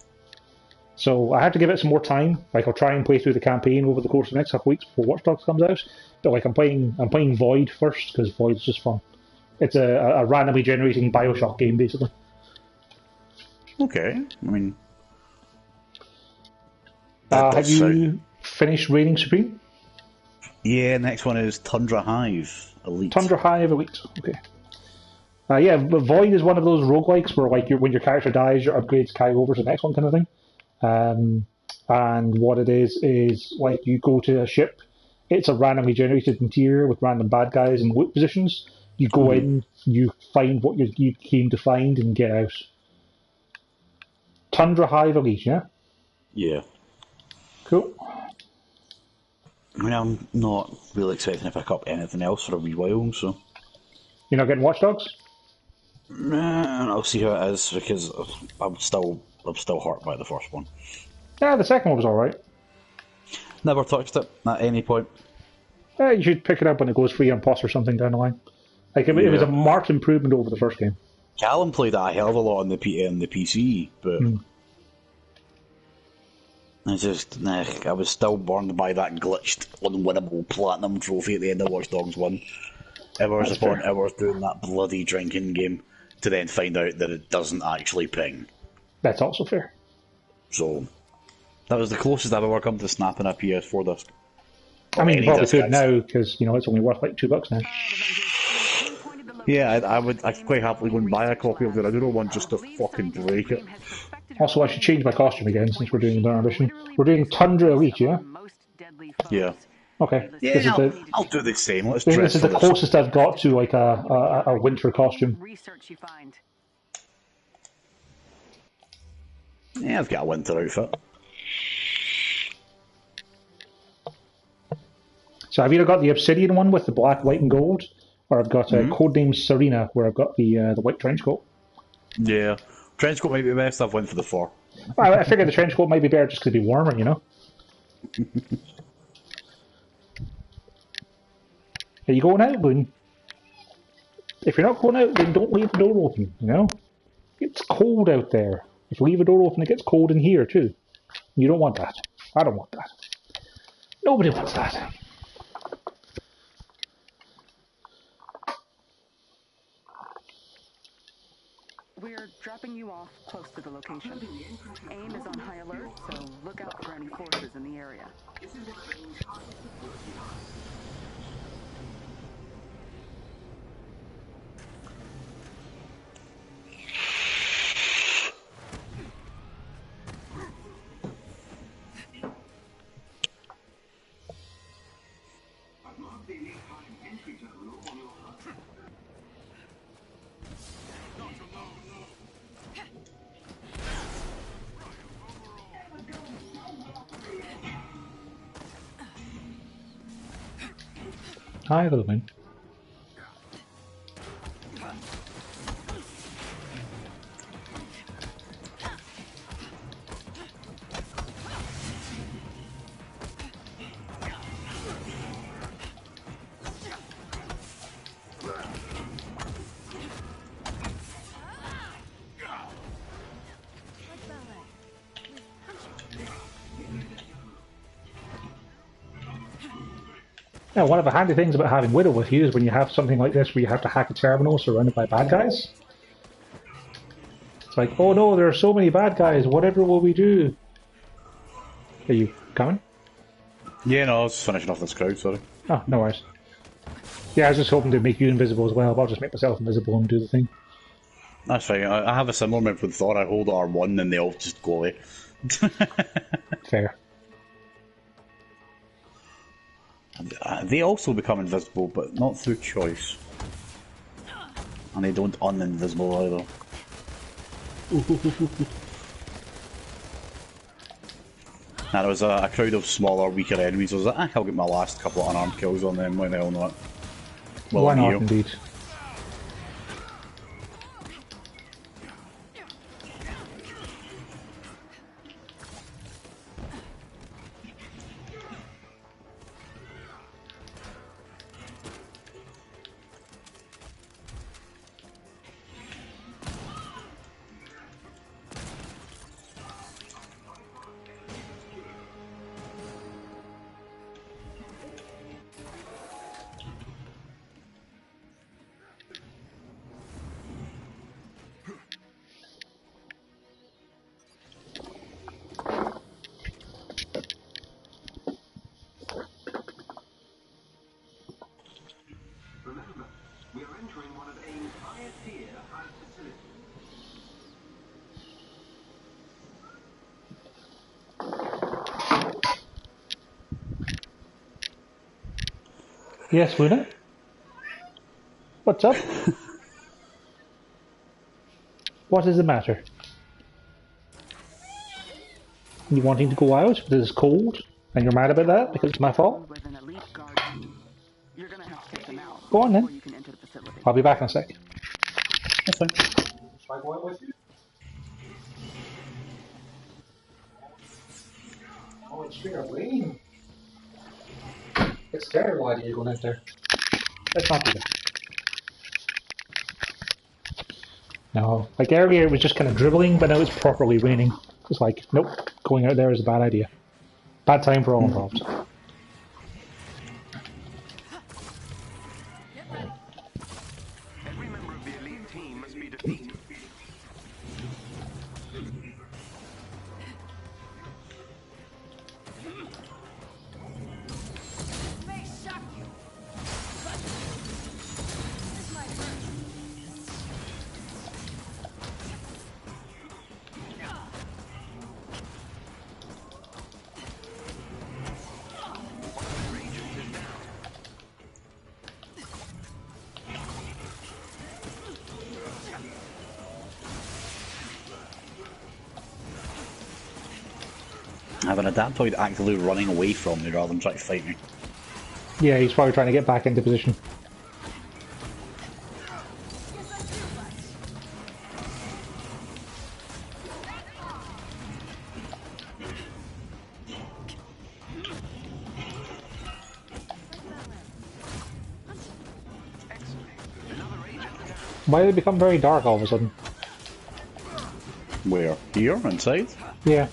So I have to give it some more time. Like, I'll try and play through the campaign over the course of the next couple of weeks before Watch Dogs comes out. But like I'm playing Void first, because Void's just fun. It's a randomly generating Bioshock game, basically. Okay, I mean... have you finished Reigning Supreme? Yeah, next one is Tundra Hive Elite. Tundra Hive Elite, okay. Yeah, but Void is one of those roguelikes where like when your character dies, your upgrades carry over to the next one kind of thing. And what it is like you go to a ship. It's a randomly generated interior with random bad guys and loot positions. You go in, you find what you came to find, and get out. Tundra Hive Elite, yeah? Yeah. Cool. I mean, I'm not really excited to pick up anything else for a wee while, so... You're not getting Watch Dogs? Nah, I'll see how it is, because I'm still hurt by the first one. Yeah, the second one was alright. Never touched it at any point. Yeah, you should pick it up when it goes free on Plus or something down the line. Like, it was a marked improvement over the first game. Callum played that a hell of a lot on the PC, but... I was still burned by that glitched, unwinnable platinum trophy at the end of Watch Dogs 1. Hours upon hours doing that bloody drinking game. to then find out that it doesn't actually ping. That's also fair. So that was the closest I've ever come to snapping a PS4 disc. I mean, you Any probably disc, could now because it's only worth like $2 now. Yeah, I'd quite happily go and buy a copy of it. I don't want just to fucking break it. Also, I should change my costume again since we're doing another mission. We're doing Tundra Elite, yeah? Yeah. Okay. Yeah, I'll do the same. Let's This dress is for the this. closest I've got to like a winter costume. Yeah, I've got a winter outfit. So I've either got the Obsidian one with the black, white, and gold, or I've got Codename Serena, where I've got the white trench coat. Yeah. Trench coat might be best. I've went for the 4. Well, I figured the trench coat might be better just because it'd be warmer, Are you going out, Boone? If you're not going out, then don't leave the door open, It's cold out there. If you leave the door open, it gets cold in here, too. You don't want that. I don't want that. Nobody wants that. We're dropping you off close to the location. AIM is on high alert, so look out for any forces in the area. Hi, little man. Now, one of the handy things about having Widow with you is when you have something like this where you have to hack a terminal surrounded by bad guys. It's like, oh no, there are so many bad guys, whatever will we do? Are you coming? Yeah, no, I was finishing off this crowd, sorry. Oh, no worries. Yeah, I was just hoping to make you invisible as well, but I'll just make myself invisible and do the thing. That's fine. I have a similar move with Thor. I hold R1 and they all just go away. Fair. They also become invisible, but not through choice. And they don't uninvisible either. And there was a crowd of smaller, weaker enemies. I was like, I'll get my last couple of unarmed kills on them. Why the hell not? Well, why not, indeed. Yes, Luna? What's up? What is the matter? You wanting to go out because it's cold? And you're mad about that because it's my fault? Go on then. I'll be back in a sec. That's fine. Should I go out with you? Oh, it's straight up raining. It's a terrible idea going out there. Let's not do that. No, like earlier it was just kind of dribbling, but now it's properly raining. It's like, nope, going out there is a bad idea. Bad time for all involved. Every member of the elite team must be defeated May shock you. But this might hurt. I've at that point actively running away from me rather than trying to fight me. Yeah, he's probably trying to get back into position. Guess I do much. Why did it become very dark all of a sudden? Where? Here? Inside? Yeah.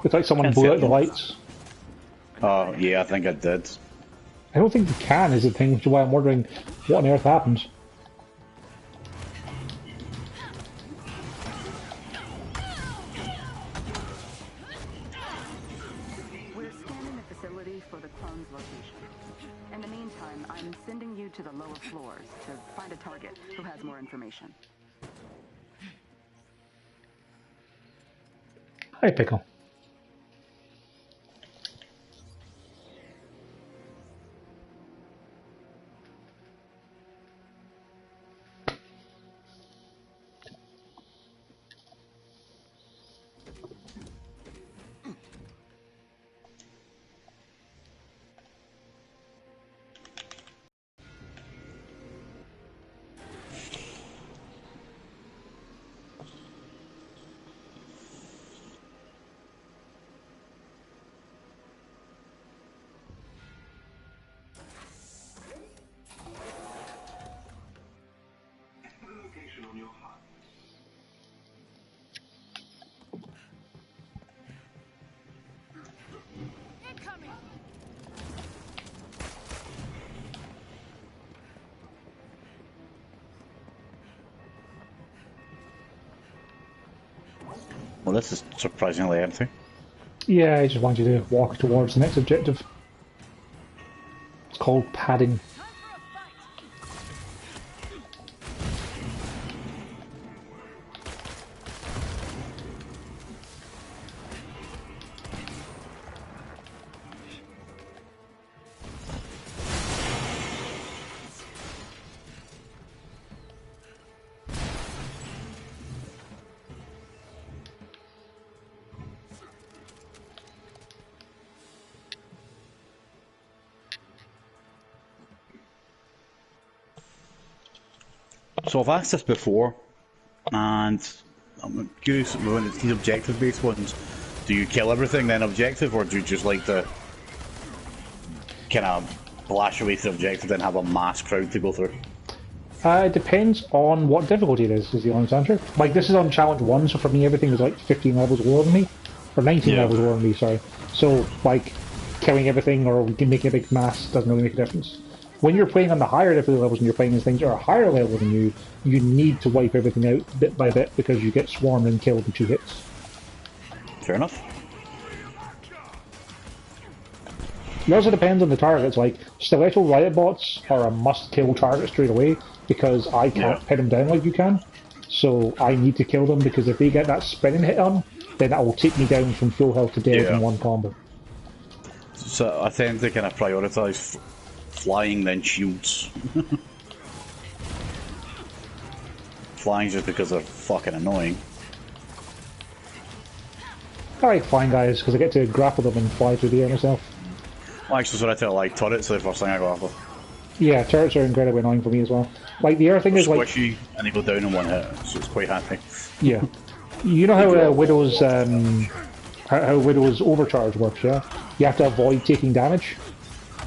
It's like someone Can't blew see out the it. lights. Oh, yeah, I think I did. I don't think you can is the thing, which is why I'm wondering what on earth happened. We're scanning the facility for the clone's location. In the meantime, I'm sending you to the lower floors to find a target who has more information. Hi, Pickle. Incoming. Well, this is surprisingly empty. Yeah, I just want you to walk towards the next objective. It's called padding. Time for a fight. So I've asked this before, and I'm curious when it's these objective-based ones. Do you kill everything then objective, or do you just like to kind of blash away to the objective, then have a mass crowd to go through? It depends on what difficulty it is the honest answer. Like, this is on challenge 1, so for me everything is like 15 levels lower than me. Or 19 Yeah. levels lower than me, sorry. So, like, killing everything or making a big mass doesn't really make a difference. When you're playing on the higher difficulty levels and you're playing as things that are a higher level than you, you need to wipe everything out bit by bit because you get swarmed and killed in 2 hits. Fair enough. It also depends on the targets. Like, stiletto riot bots are a must-kill target straight away because I can't pin them down like you can. So I need to kill them because if they get that spinning hit on, then that will take me down from full health to dead in one combo. So I tend to kind of prioritise flying then shields. Flying just because they're fucking annoying. I like flying guys because I get to grapple them and fly through the air myself. Well, actually, so I tell like turrets are the first thing I go after. Yeah, turrets are incredibly annoying for me as well. Like, the other thing is, like... Squishy, and they go down in one hit, so it's quite handy. Yeah. You know how Widow's, how Widow's overcharge works, yeah? You have to avoid taking damage.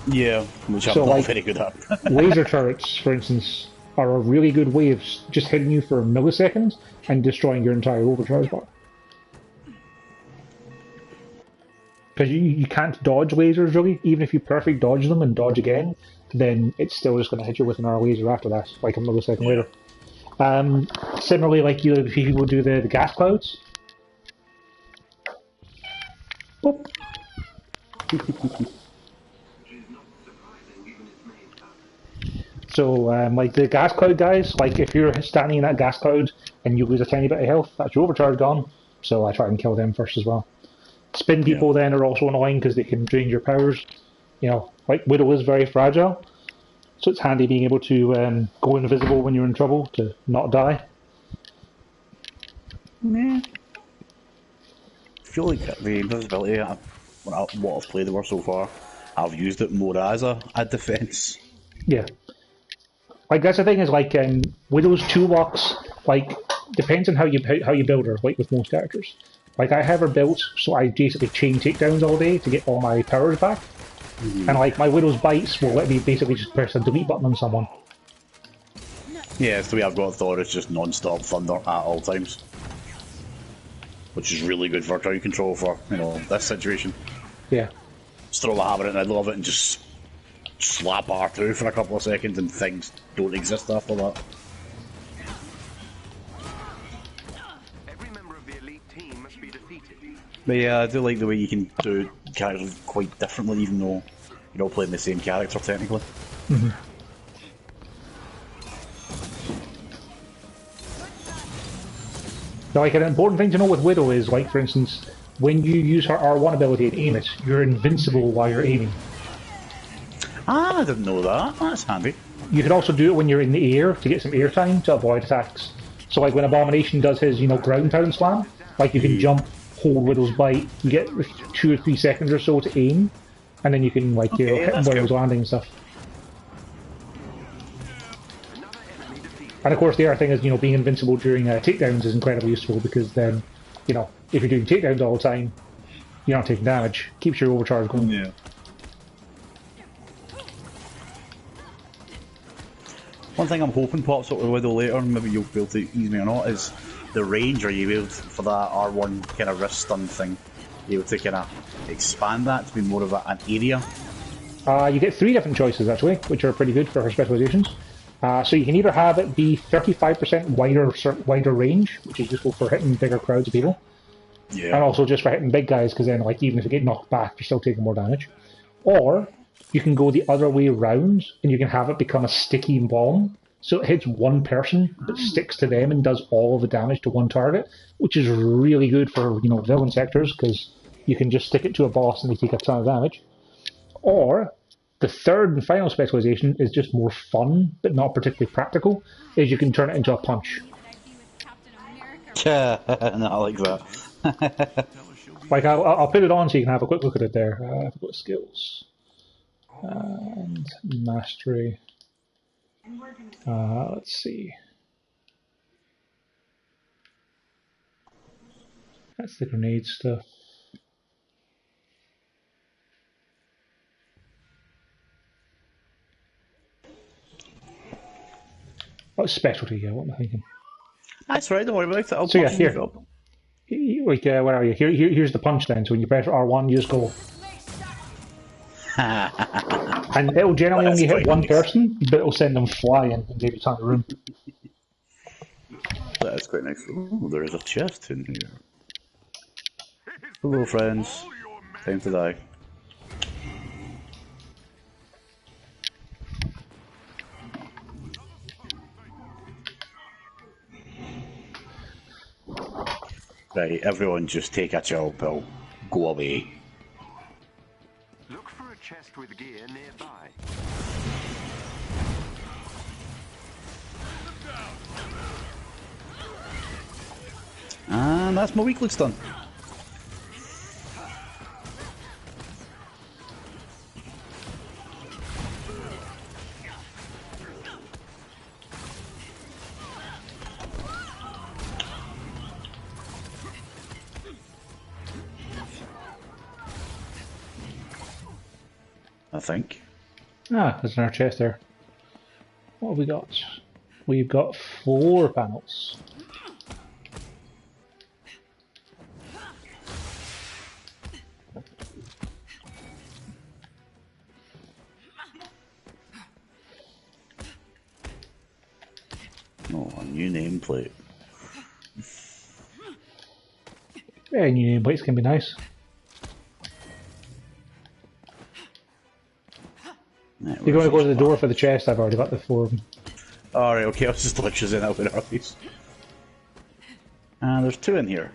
Yeah, which I'm So, not like, very good at. Laser turrets, for instance, are a really good way of just hitting you for milliseconds and destroying your entire overcharge bar. Because you can't dodge lasers, really. Even if you perfect dodge them and dodge again, then it's still just going to hit you with another laser after that, like a millisecond later. Similarly, like you people do the gas clouds. Boop. So, like the gas cloud guys, like if you're standing in that gas cloud and you lose a tiny bit of health, that's your overcharge gone. So I try and kill them first as well. Spin people then are also annoying because they can drain your powers. You know, like Widow is very fragile, so it's handy being able to go invisible when you're in trouble to not die. I feel like the invisibility, what I've played over so far, I've used it more as a defense. Yeah. Like that's the thing is like Widow's toolbox, like depends on how you build her. Like with most characters, like I have her built so I basically chain takedowns all day to get all my powers back, and like my Widow's bites will let me basically just press a delete button on someone. Yeah, it's the way I've got Thor. It's just non-stop thunder at all times, which is really good for crowd control for this situation. Yeah. Just throw the hammer in, I love it, and just slap R2 for a couple of seconds and things don't exist after that. Every member of the elite team must be defeated. But yeah, I do like the way you can do characters quite differently, even though you're all playing the same character technically. Now, like an important thing to know with Widow is, like for instance, when you use her R1 ability and aim it, you're invincible while you're aiming. Ah, I didn't know that. That's handy. You can also do it when you're in the air to get some air time to avoid attacks. So like when Abomination does his, ground pound slam, like you can jump, hold Widow's bite, you get 2 or 3 seconds or so to aim, and then you can hit him where he's landing and stuff. And of course the other thing is, being invincible during takedowns is incredibly useful because then, if you're doing takedowns all the time, you're not taking damage. Keeps your overcharge going. Yeah. One thing I'm hoping pops up with Widow later, and maybe you'll be able to ease me or not, is the range. Are you able to, for that R1 kind of wrist stun thing, you able to kind of expand that to be more of an area? You get 3 different choices actually, which are pretty good for her specializations. So you can either have it be 35% wider range, which is useful for hitting bigger crowds of people, Yeah. and also just for hitting big guys, because then even if you get knocked back, you're still taking more damage. Or you can go the other way around, and you can have it become a sticky bomb, so it hits one person, but sticks to them and does all of the damage to one target, which is really good for villain sectors, because you can just stick it to a boss and they take a ton of damage. Or the third and final specialization is just more fun, but not particularly practical, is you can turn it into a punch. Yeah, no, I like that. Like, I'll put it on so you can have a quick look at it there. I've got skills. And mastery. Let's see. That's the grenade stuff. Oh, specialty, yeah, what am I thinking? That's right, don't worry about it. I'll So yeah, punch you here. up. Like, where are you? Here's the punch then. So when you press R1, you just go. And it'll generally That's only hit quite one nice. person, but it'll send them flying and leave you ton of room. That's quite nice. Oh, there is a chest in here. Hello, friends. Time to die. Right, everyone just take a chill pill. Go away. Look for a chest with gear nearby. And that's my week looks done. I think. There's another chest there. What have we got? We've got 4 panels. Oh, a new nameplate. Yeah, new nameplates can be nice. Right, If you're going to go to the door for the chest, I've already got the 4 of them. Alright, okay, I was just literally saying that with these. There's 2 in here.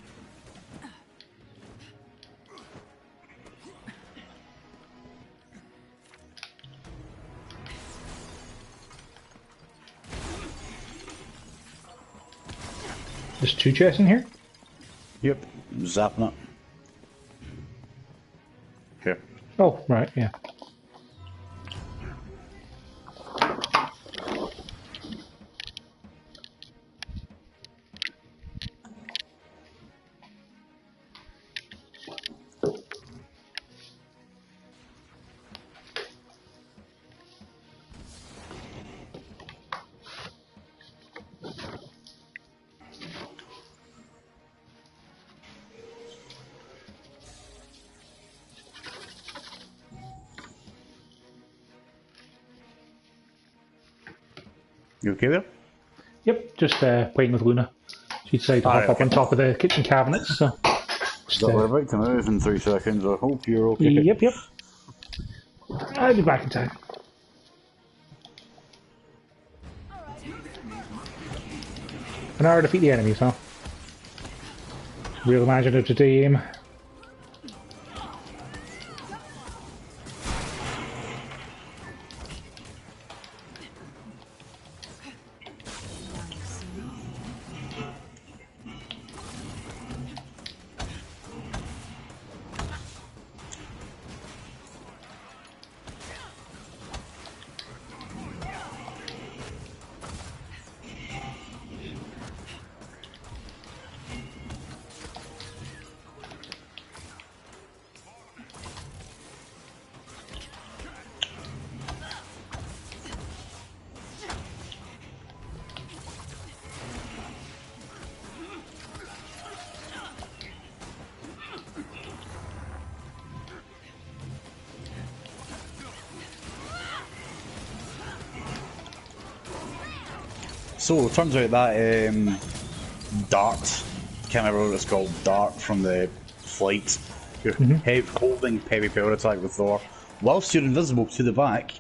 There's 2 chests in here? Yep, zapping it. Here. Oh, right, yeah. You okay there? Yep, just playing with Luna. She decided to hop up on top of the kitchen cabinets, so... Just, We're about to move in 3 seconds, I hope you're okay. Yep, yep. I'll be back in time. An hour to defeat the enemies, huh? Real imaginative team. So, it turns out that dart, can't remember what it's called, dart from the flight, your holding heavy power attack with Thor, whilst you're invisible to the back,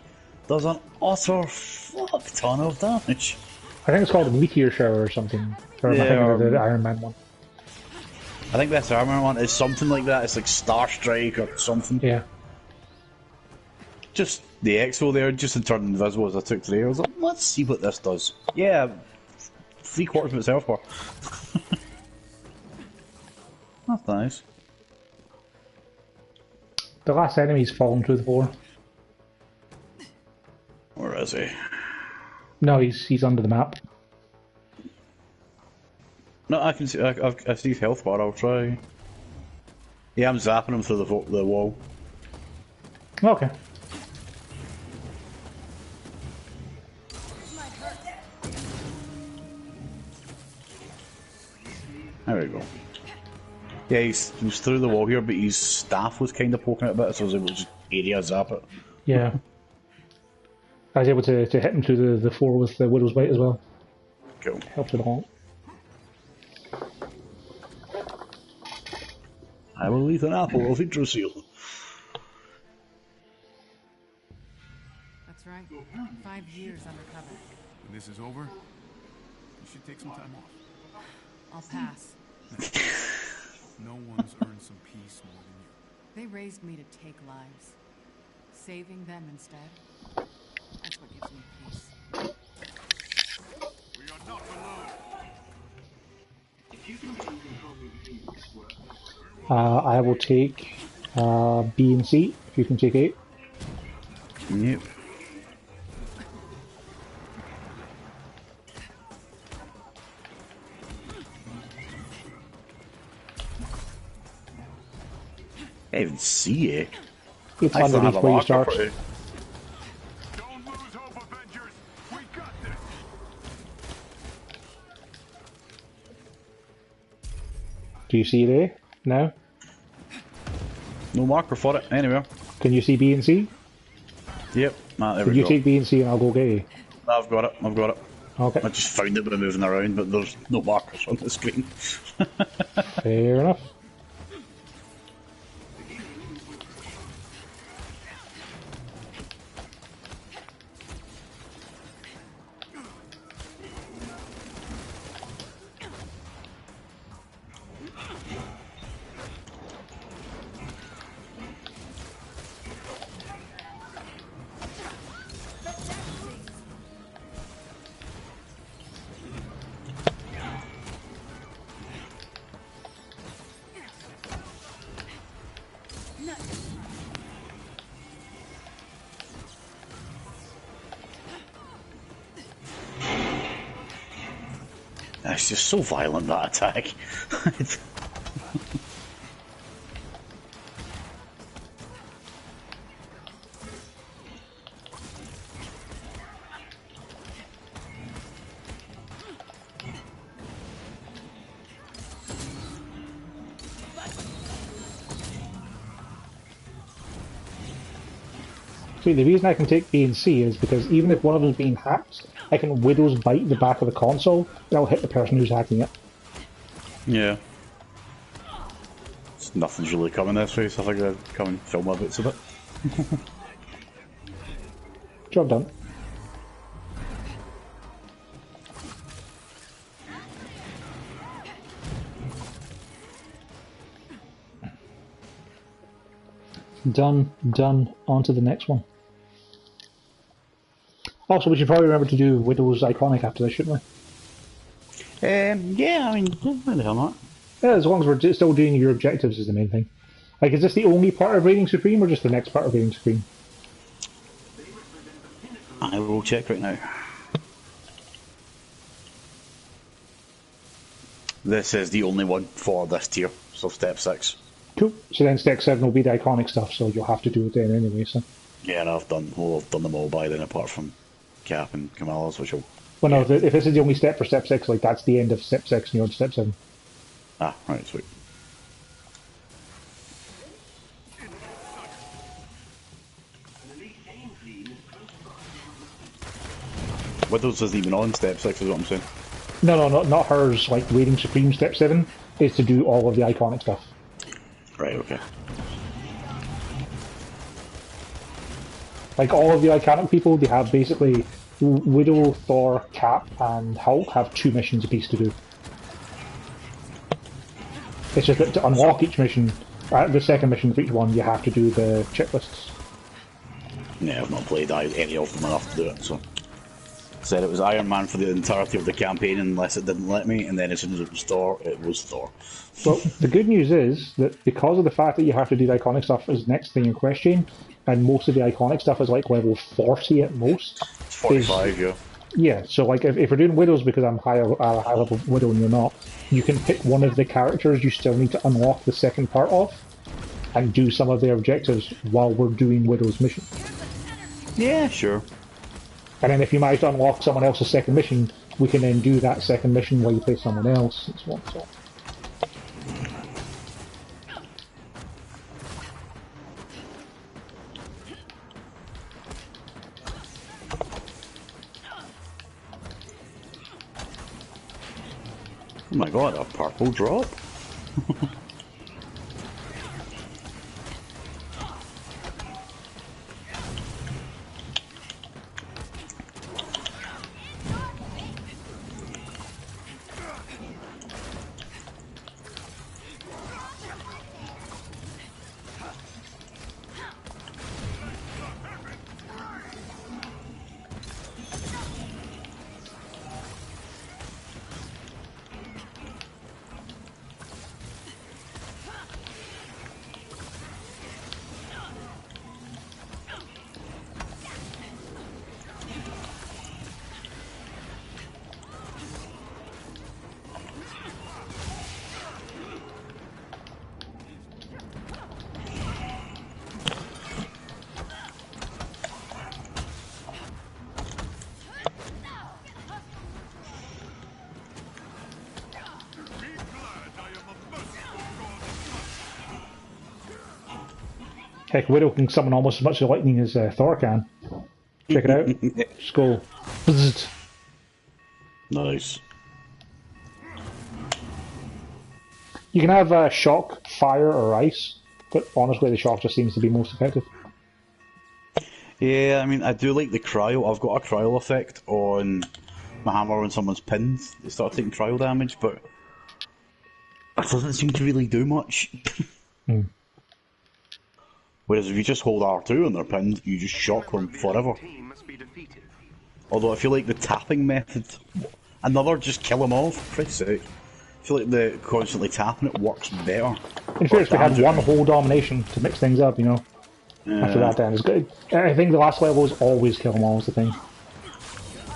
does an utter fuck ton of damage. I think it's called a meteor shower or something. Or am I thinking of the Iron Man one? I think this Iron Man one is something like that, it's like Star Strike or something. Yeah. Just the exo there, just to turn invisible as I took today, I was like, let's see what this does. Yeah, 3/4 of its health bar. That's nice. The last enemy's fallen through the floor. Where is he? No, he's under the map. No, I can see. I see his health bar. I'll try. Yeah, I'm zapping him through the wall. Okay. There we go. Yeah, he was through the wall here, but his staff was kind of poking it a bit, so I was able to just area zap it. Yeah. I was able to hit him through the floor with the Widow's Bite as well. Cool. Helped it along. I will eat an apple of Yggdrasil. That's right. 5 years undercover. When this is over, you should take some time off. I'll pass. No one's earned some peace more than you. They raised me to take lives. Saving them instead, that's what gives me peace. We are not alone. I will take B and C, if you can take 8. Yep. I can't even see it. It's I still underneath have a where you marker start. for it. Don't lose hope, Avengers. We got this. Do you see it A now? No marker for it. Anyway. Can you see B and C? Yep. There Can we you go. take B and C and I'll go get A? I've got it. I've got it. Okay. I just found it by moving around, but there's no markers on the screen. Fair enough. It's just so violent, that attack. See, the reason I can take B and C is because even if one of them is being hacked, I can Widow's Bite the back of the console, that'll hit the person who's hacking it. Yeah. Nothing's really coming this way, so I think I'll come and film a bits of it. Job done. Done. On to the next one. Also, we should probably remember to do Widow's Iconic after this, shouldn't we? Yeah, I mean, why the hell not? Yeah, as long as we're still doing your objectives is the main thing. Like, is this the only part of Reigning Supreme, or just the next part of Reigning Supreme? I will check right now. This is the only one for this tier, so step 6. Cool. So then step 7 will be the iconic stuff, so you'll have to do it then anyway, so... Yeah, and I've done them all by then, apart from Cap and Kamala's, which will... Well, no, if this is the only step for step 6, like, that's the end of step 6 and you're on step 7. Ah, right, sweet. Widows isn't even on step 6, is what I'm saying. No, not hers, like, Reigning Supreme step 7 is to do all of the iconic stuff. Right, okay. Like, all of the iconic people, they have basically... Widow, Thor, Cap, and Hulk have 2 missions apiece to do. It's just that to unlock each mission, the second mission for each one, you have to do the checklists. Yeah, I've not played any of them enough to do it, so... Said it was Iron Man for the entirety of the campaign unless it didn't let me, and then as soon as it was Thor, it was Thor. Well, the good news is that because of the fact that you have to do the iconic stuff as next thing in question, and most of the iconic stuff is like level 40 at most. It's 45, yeah. Yeah, so like if we're doing Widows because I'm high level Widow and you're not, you can pick one of the characters you still need to unlock the second part of, and do some of their objectives while we're doing Widow's mission. Yeah, sure. And then if you manage to unlock someone else's second mission, we can then do that second mission while you play someone else, and so on and so on. Oh my god, a purple drop? Heck, Widow can summon almost as much lightning as Thor can. Check it out. Just go. Bzzzt. Nice. You can have shock, fire, or ice, but honestly the shock just seems to be most effective. Yeah, I mean, I do like the cryo. I've got a cryo effect on my hammer when someone's pinned. They start taking cryo damage, but it doesn't seem to really do much. Whereas if you just hold R2 and they're pinned, you just shock them forever. Although I feel like the tapping method, another just kill them off, for Christ's sake. I feel like the constantly tapping it works better. In fairness, we had one whole domination to mix things up, you know. After that then, it's good. I think the last level is always kill them all is the thing.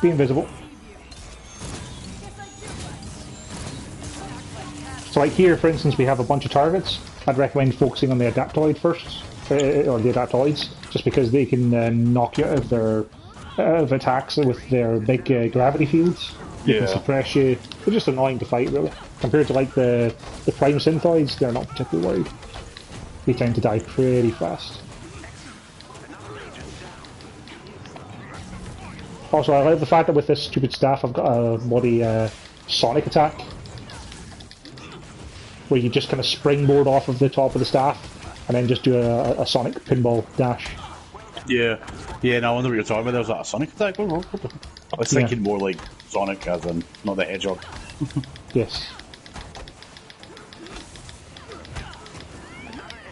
Be invisible. So like here, for instance, we have a bunch of targets. I'd recommend focusing on the Adaptoid first, or the Adaptoids, just because they can knock you out of their attacks with their big gravity fields. They can suppress you. They're just annoying to fight, really. Compared to like the Prime Synthoids, they're not particularly worried. They tend to die pretty fast. Also, I like the fact that with this stupid staff, I've got a bloody sonic attack, where you just kind of springboard off of the top of the staff, and then just do a sonic pinball dash. Yeah. Yeah, no, I wonder what you're talking about. There was that a sonic attack? I was thinking more like Sonic, as in, not the Hedgehog. Yes.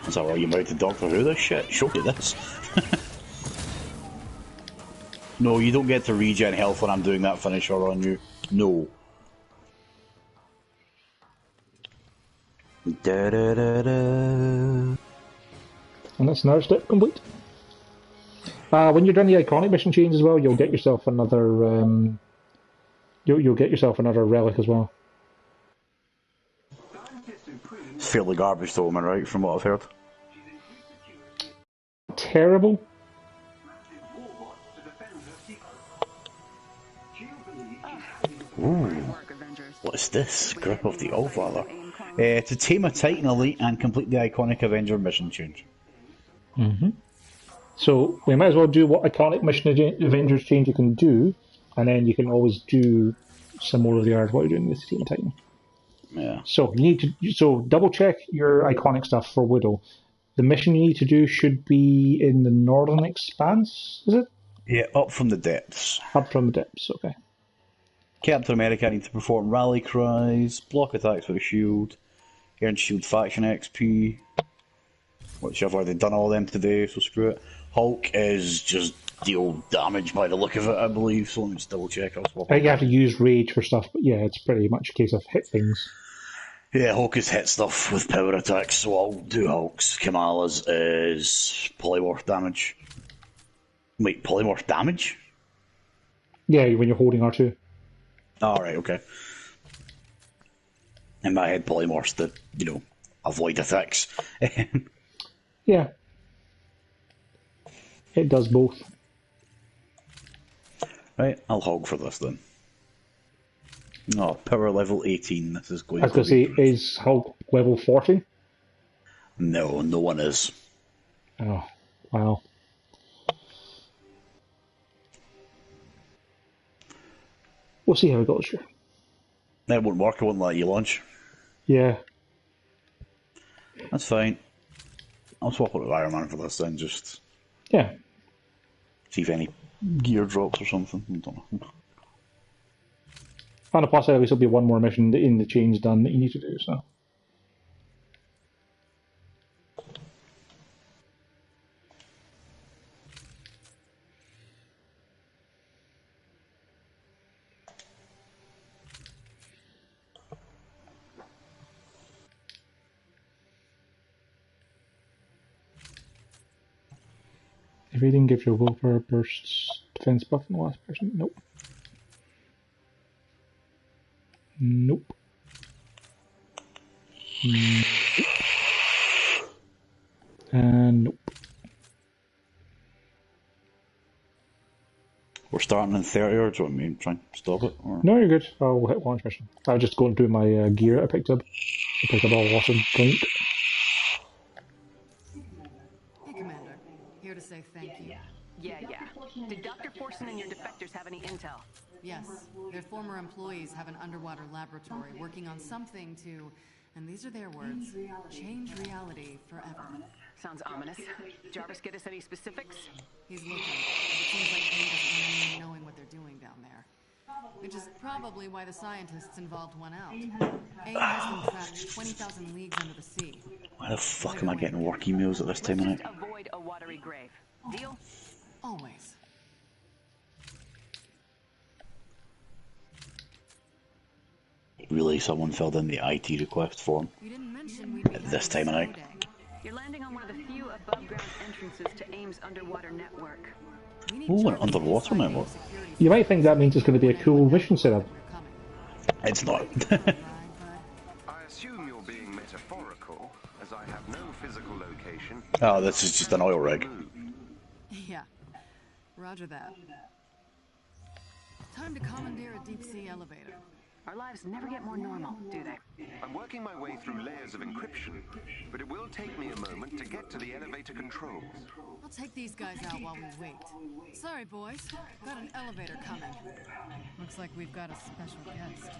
Is that why you married to Doctor Who this shit? Show me this. No, you don't get to regen health when I'm doing that finisher on you. No. Da da da da. And that's another step complete. When you're doing the iconic mission change as well, you'll get yourself another. You'll get yourself another relic as well. It's fairly garbage though, am I right, from what I've heard? Terrible. Ooh. What's this? Grip of the Allfather. To tame a Titan Elite and complete the iconic Avenger mission change. So we might as well do what iconic mission Avengers change you can do, and then you can always do some more of the art while you're doing this Tame Titan. Yeah. So you need to double check your iconic stuff for Widow. The mission you need to do should be in the Northern Expanse, is it? Yeah, up from the depths. Up from the depths, okay. Captain America needs to perform rally cries, block attacks with a shield, earn shield faction XP, which I've already done all them today, so screw it. Hulk is just deal damage by the look of it, I believe, so let me just double check. I think you have to use rage for stuff, but yeah, it's pretty much a case of hit things. Yeah, Hulk is hit stuff with power attacks, so I'll do Hulk's. Kamala's is polymorph damage. Wait, polymorph damage? Yeah, when you're holding R2. Alright, okay. In my head, polymorphs that, avoid attacks. Yeah. It does both. Right, I'll Hulk for this then. Oh, power level 18, this is going to be... I was going to say, is Hulk level 40? No, no one is. Oh, wow. We'll see how it goes here. That won't work, it won't let you launch. Yeah. That's fine. I'll swap it with Iron Man for this then, just... Yeah. See if any gear drops or something. I don't know. And plus, there'll be one more mission in the change done that you need to do, so... Evading gives your willpower bursts defense buff in the last person. Nope. Nope. Nope. And nope. We're starting in 30, or do you want me to try and stop it? Or? No, you're good. I'll hit launch mission. I'll just go and do my gear I picked up. I picked up all awesome drink. Hey, Commander. Here to say thank you. Yeah. Did Dr. Forson and your defectors have any intel? Yes, their former employees have an underwater laboratory working on something to, and these are their words, change reality forever. Sounds ominous. Jarvis get us any specifics? He's looking. It seems like AIM doesn't want anyone knowing what they're doing down there. Which is probably why the scientists involved went out. AIM has them trapped 20,000 leagues under the sea. Why the fuck am I getting work emails at this time of night? Just avoid a watery grave. Deal? Always. Really, someone filled in the IT request form You didn't mention we'd be at this time of having night. a snow day. You're landing on one of the few above-ground entrances to AIM's underwater network. We need Ooh, an Jarvis underwater inside network. AIM security You might think that means it's going to be a cool mission setup. we're coming. It's not. Right, bud? I assume you'll metaphorical, as I have no physical location. Oh, this is just an oil rig. Yeah. Roger that. Time to commandeer a deep-sea elevator. Our lives never get more normal, do they? I'm working my way through layers of encryption, but it will take me a moment to get to the elevator controls. I'll take these guys out while we wait. Sorry, boys. Got an elevator coming. Looks like we've got a special guest.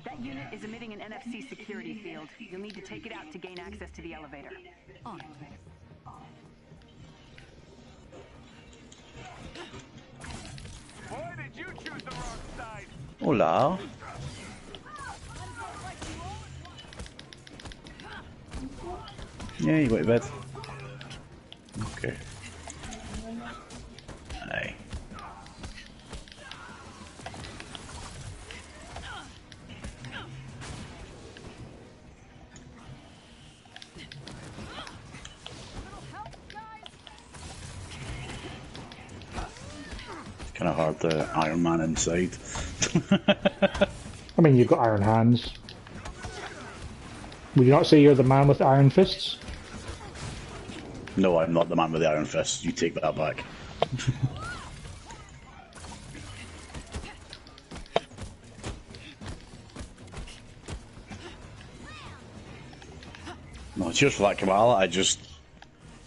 That unit is emitting an NFC security field. You'll need to take it out to gain access to the elevator. On it. Why did you choose the wrong side? Hola. Yeah, you got to bed. Okay. Aye. Kind of hard to Iron Man inside. I mean, you've got iron hands. Would you not say you're the man with iron fists? No, I'm not the man with the iron fist. You take that back. No, cheers for that, Kamala. I just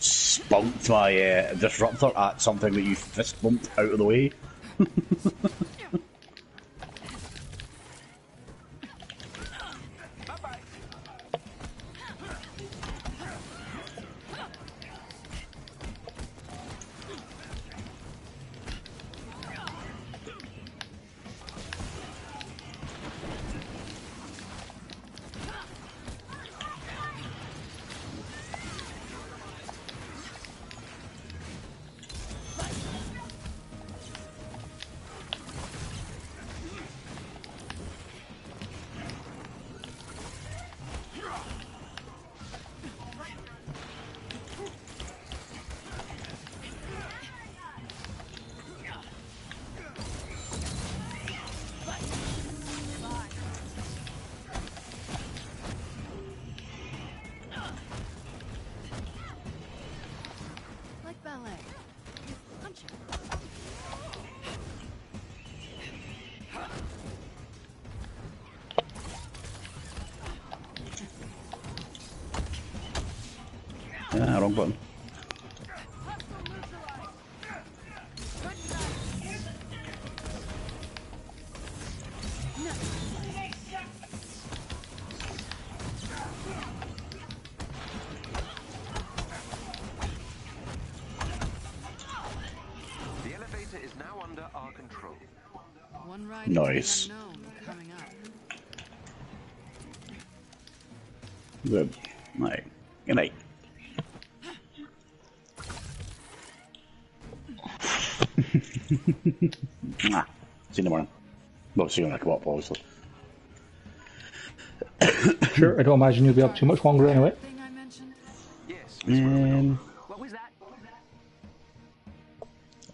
spunked my disruptor at something that you fist bumped out of the way. Like ballet. Punch it. Ah, wrong button. The elevator is now under our control. One ride Nice. into the unknown coming up. Good night. Good night. Mwah. See you in the morning. Well, see you when I come up, obviously. Sure, I don't imagine you'll be up too much longer anyway. Thing I mentioned? Yes, Miss Romanoff. What was that?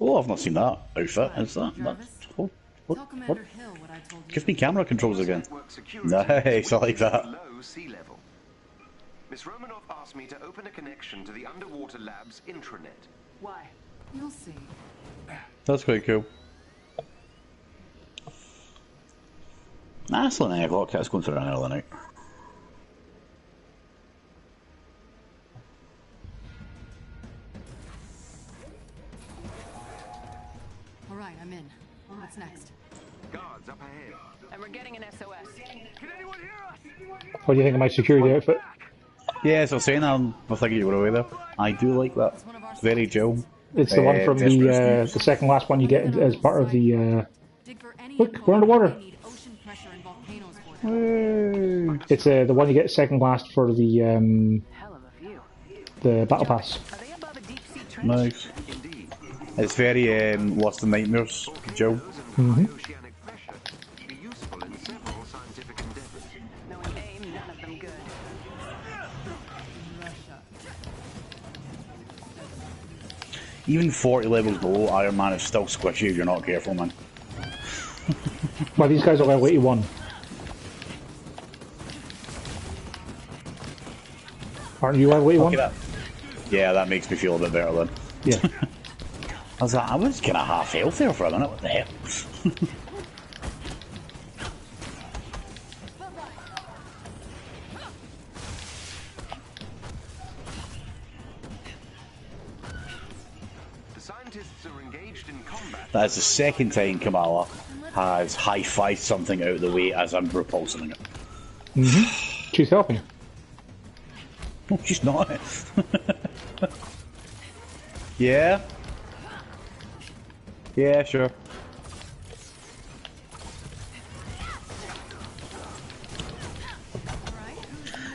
Oh, I've not seen that outfit. Is that? Jarvis? What? Tell Commander Hill what I told you. Give me camera controls again. Network security Nice, I like that. below sea level. Miss Romanoff asked me to open a connection to the underwater lab's intranet. Why? You'll see. That's quite cool. Nah, it's like 9 o'clock. It's going for an hour night. All right, I'm in. What's next? Guards up ahead. And we're getting an SOS. Can anyone hear us? What do you think of my security outfit? Yeah, so saying I'm thinking you were away there. I do like that. Very Joe. It's the one from the second last one you get as part of the. Dig for any Look, info we're underwater. they need ocean pressure and volcanoes for them. It's the one you get second last for the Hell of a view. battle pass. Are they above a deep sea trench? Nice. Indeed. It's very Lost in Nightmares, Joe. Mm-hmm. Oceanic pressure can be useful in several scientific endeavors. Knowing aim, none of them good. Russia. Even 40 levels below, Iron Man is still squishy if you're not careful, man. Well, these guys are level 81. Aren't you level 81? Yeah, that makes me feel a bit better then. Yeah. I was kind of half health there for a minute. What the hell? The scientists are engaged in combat. That's the second time Kamala has high-fived something out of the way as I'm repulsing it. She's helping you. No, she's not. Yeah? Yeah, sure.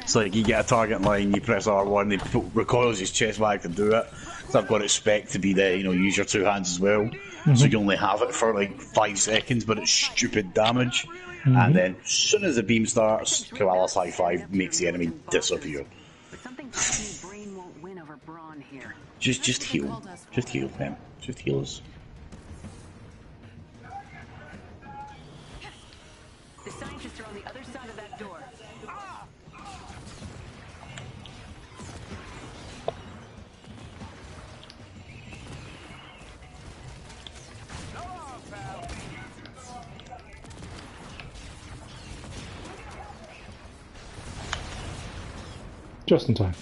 It's like you get a target line, you press R1, he recoils his chest back to do it. So I've got to expect to be there, you know, use your two hands as well. So you only have it for like 5 seconds, but it's stupid damage. And then as soon as the beam starts, Koala's high five makes the enemy disappear. But something tells me Brain won't win over Brawn here. Just heal. Just heal, man. Just heal us. The scientists are on the other side of that door. Just in time.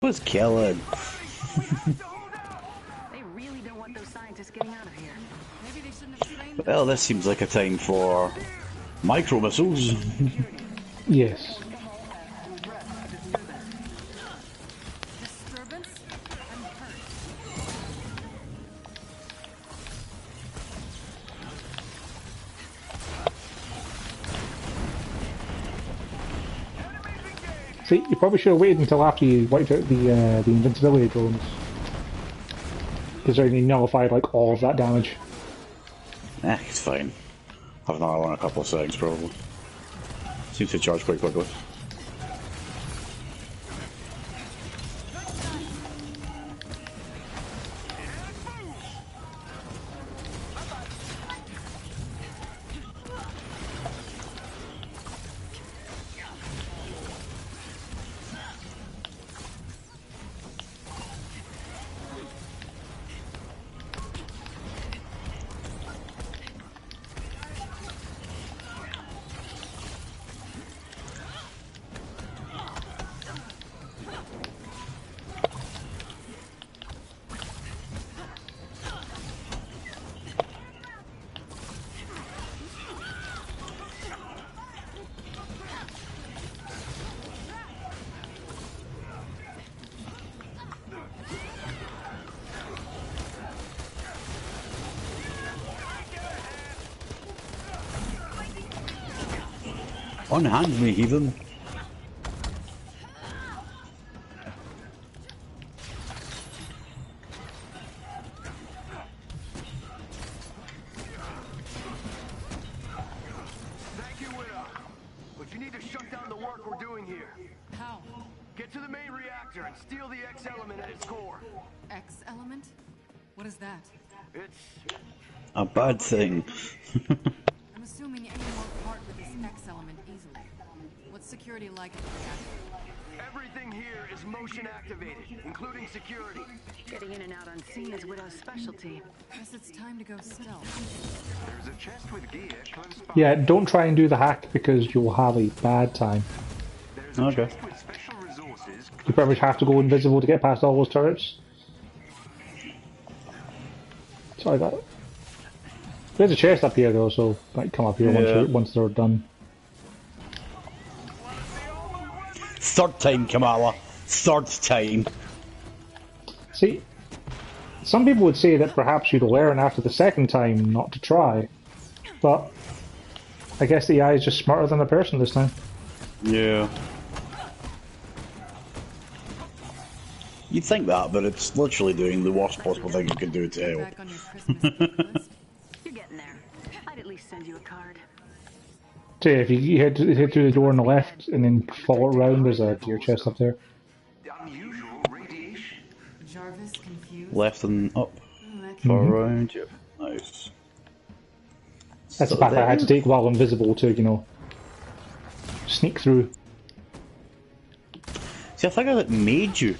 What's killing? They really don't want those scientists getting out of here. Maybe they shouldn't have trained them. Well, this seems like a time for micro missiles. Yes. Disturbance and hurt. See, you probably should have waited until after you wiped out the invincibility drones. Because they only nullified like all of that damage. It's fine. Have another one in a couple of seconds, probably. Seems to charge quite quickly. Unhand me, heathen. Thank you, Widow. But you need to shut down the work we're doing here. How? Get to the main reactor and steal the X element at its core. X element? What is that? It's A bad thing. I'm assuming anyone will part with this X element easily. What's security like at the reactor? everything here is motion activated, including security. Getting in and out unseen is Widow's specialty. Guess it's time to go stealth. There's a chest with gear close by. Yeah, don't try and do the hack because you'll have a bad time. There's a Okay. chest with special resources. You probably have to go invisible to get past all those turrets. Sorry, that. There's a chest up here though, so might come up here once they're done. Third time, Kamala. Third time. See, some people would say that perhaps you'd learn after the second time not to try, but I guess the AI is just smarter than the person this time. Yeah. You'd think that, but it's literally doing the worst possible thing you could do to help. Back on your Christmas gift list. You're getting there. I'd at least send you a card. So yeah, if you head through the door on the left and then follow it around, there's a gear chest up there. Unusual radiation. Jarvis confused. Left and up. Oh, that Far around, yep. Nice. That's So the path I had to then- take while invisible to, you know, sneak through. See, I think it made you,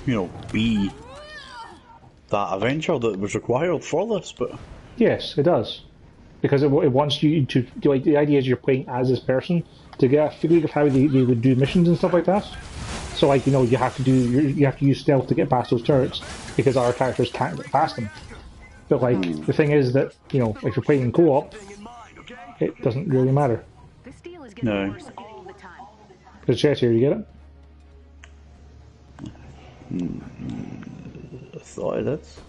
be that Avenger that was required for this, but Yes, it does. Because it wants you to, like, the idea is you're playing as this person to get a feeling of how they would do missions and stuff like that. So, like, you have to you have to use stealth to get past those turrets because our characters can't get past them. But, like, the thing is that, if you're playing in co-op, it doesn't really matter. This deal is getting no. worse all the time. There's a chest here, you get it? I thought it is.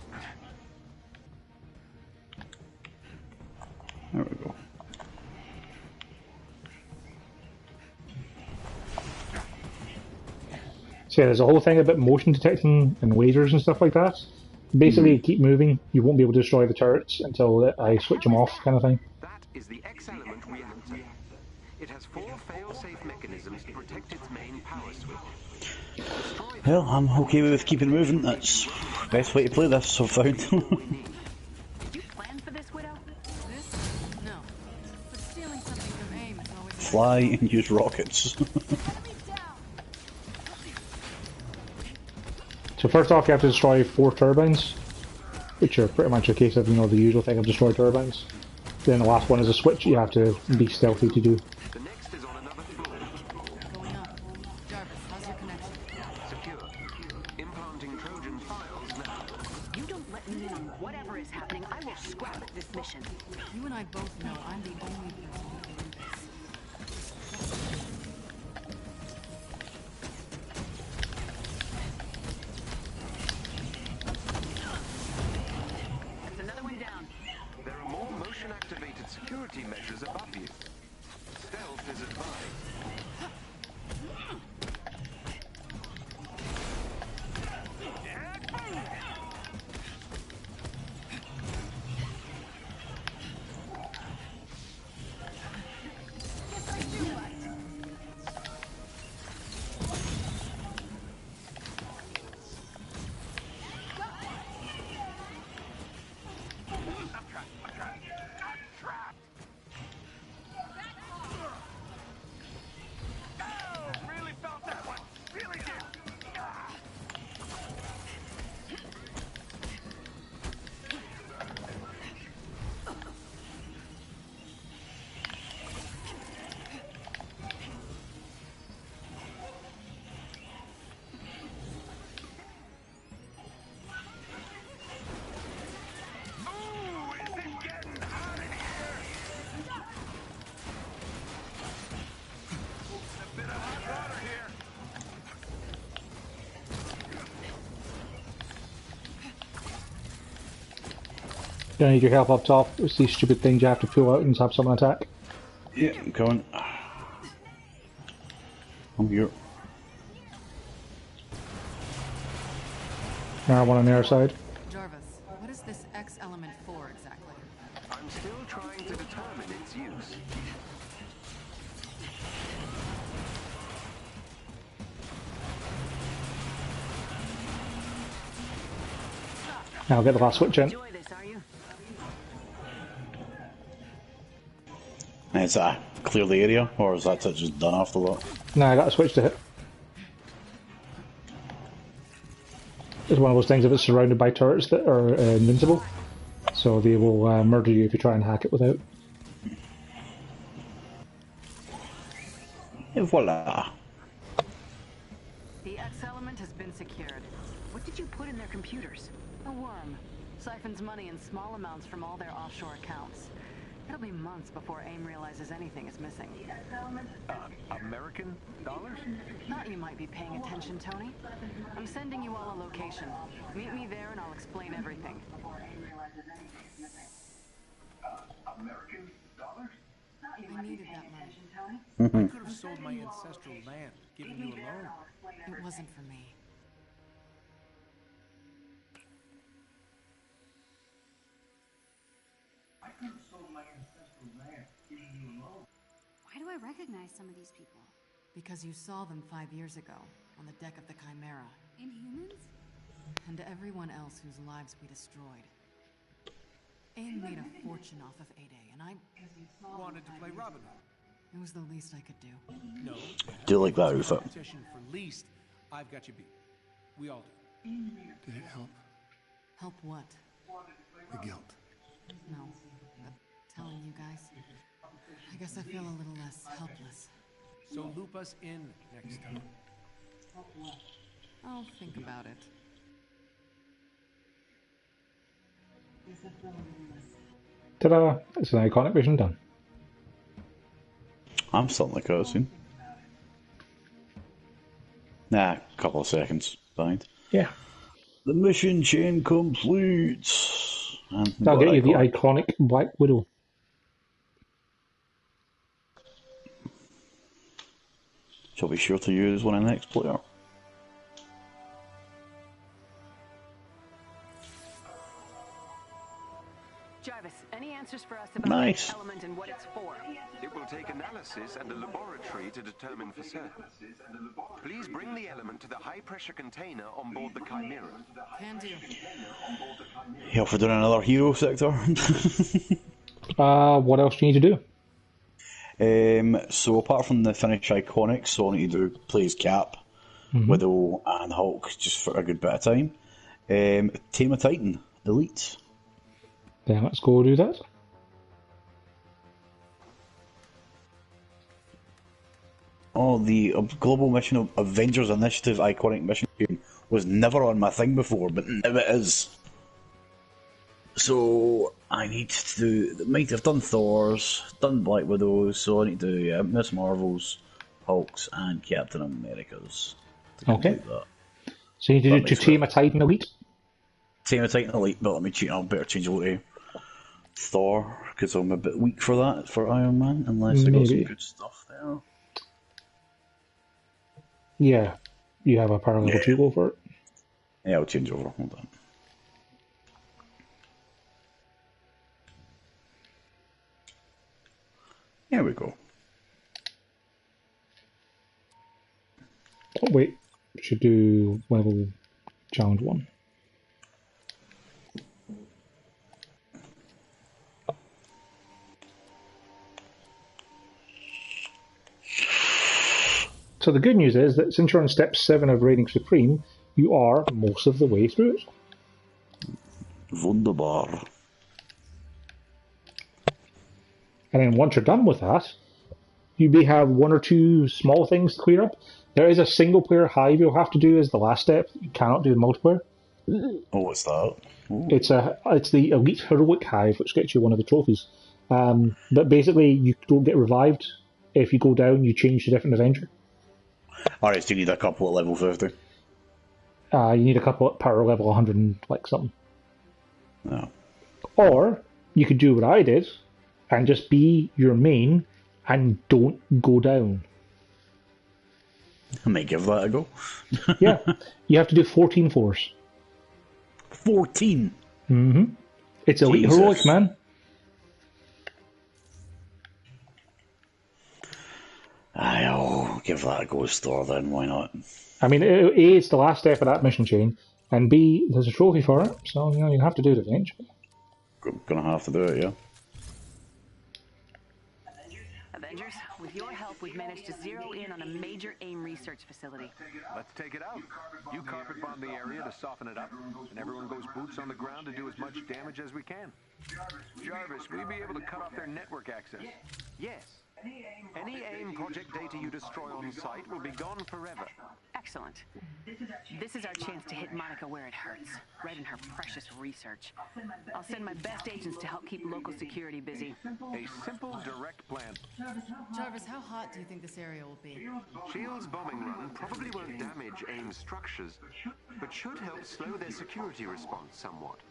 There we go. So yeah, there's a whole thing about motion detection and lasers and stuff like that. Basically, you keep moving, you won't be able to destroy the turrets until I switch them off, kind of thing. That is the X-element reactor. It has 4 fail-safe mechanisms to protect its main power switch. Well, I'm okay with keeping moving. That's the best way to play this, I've found. Did you plan for this, Widow? This? No. But stealing something from AIM is always Fly and use rockets. So first off, you have to destroy 4 turbines, which are pretty much a case of, the usual thing of destroy turbines. Then the last one is a switch you have to be stealthy to do. The next is on another floor. going up. Jarvis, how's your connection? Secure. Implanting Trojan files now. You don't let me in on whatever is happening, I will scrap this mission. You and I both know I'm the only person who can do this. There's another one down. There are more motion-activated security measures above you. Stealth is advised. You need your help up top. It's these stupid things you have to pull out and have someone attack. Yeah, I'm coming. I'm here. Now one on the other side. Jarvis, what is this X-element for exactly? I'm still trying to determine its use. Now I'll get the last switch in. Enjoy this, are you? Is that clear the area, or is that just done after that? No, I got a switch to hit. It's one of those things if it's surrounded by turrets that are invincible, so they will murder you if you try and hack it without. Et voila. The X-element has been secured. What did you put in their computers? A worm. Siphons money in small amounts from all their offshore accounts. It'll be months before AIM realizes anything is missing. American dollars? Thought you might be paying attention, Tony. I'm sending you all a location. Meet me there and I'll explain everything. American dollars? I needed that money. I could have sold my ancestral land, given you a loan. It wasn't for me. I could have sold my ancestral land, given you a loan. Why do I recognize some of these people? Because you saw them 5 years ago, on the deck of the Chimera. Inhumans? And everyone else whose lives we destroyed. AIM made a fortune off of 8A, and I... Wanted to play Robin Hood. It was the least I could do. No. Do you like that, Rufa? Competition for least. I've got you beat. We all do. Did it help? Help what? The guilt. No. But telling you guys, I guess I feel a little less helpless. So loop us in next time. I'll think about it. Ta-da! It's an iconic vision done. I'm starting the cutscene. Nah, a couple of seconds behind. Yeah. The mission chain complete. And I'll get you the iconic. iconic Black Widow. Shall be sure to use when the next player. Jarvis, any answers for us about Nice. this element and what it's for? It will take analysis and a laboratory to determine for certain. Please bring the element to the high-pressure container on board the Chimera. Can do. Yeah, for doing another hero sector. What else do you need to do? So apart from the finish iconics, so I need to do play as Cap, Widow, and Hulk just for a good bit of time. Tame a Titan, Elite. Then let's go do that. Oh, the global mission of Avengers Initiative iconic mission was never on my thing before, but now it is. So I need to do. Might have done Thor's, done Black Widow's, so I need to do Miss Marvel's, Hulk's, and Captain America's. To Okay. complete that. So you need to That do to makes tame a Titan Elite. Tame a Titan Elite, but let me cheat. I'll better change it to Thor because I'm a bit weak for that for Iron Man, unless I got some Maybe. good stuff there. Yeah. You have a power level 2 go for it. Yeah, I'll change over. Hold on. Here we go. Oh, wait. Should do level challenge 1. So the good news is that since you're on step 7 of Reigning Supreme, you are most of the way through it. Wunderbar. And then once you're done with that, you may have 1 or 2 small things to clear up. There is a single player hive you'll have to do as the last step. You cannot do the multiplayer. Oh, what's that? Ooh. It's the Elite Heroic Hive, which gets you one of the trophies. But basically, you don't get revived. If you go down, you change to a different Avenger. Alright, so you need a couple at level 50. You need a couple at power level 100 and like something. No. Or you could do what I did and just be your main and don't go down. I might give that a go. Yeah, you have to do 14 fours. 14? Mm-hmm. It's Elite Jesus. Heroics, man. I'll give that a go, Thor, then, why not? I mean, A, it's the last step of that mission chain, and B, there's a trophy for it, so you have to do it eventually. Gonna have to do it, yeah. Avengers, with your help, we've managed to zero in on a major AIM research facility. Let's take it out. You carpet bomb the area to soften it up, and everyone goes boots on the ground to do as much damage as we can. Jarvis, will you be able to cut off their network access? Yes. Any AIM project data you destroy on site will be gone forever. Excellent. This is our chance to hit Monica where it hurts, right in her precious research. I'll send my best agents to help keep local security busy. A simple, direct plan. Jarvis, how hot do you think this area will be? Shield's bombing run probably won't damage AIM structures, but should help slow their security response somewhat.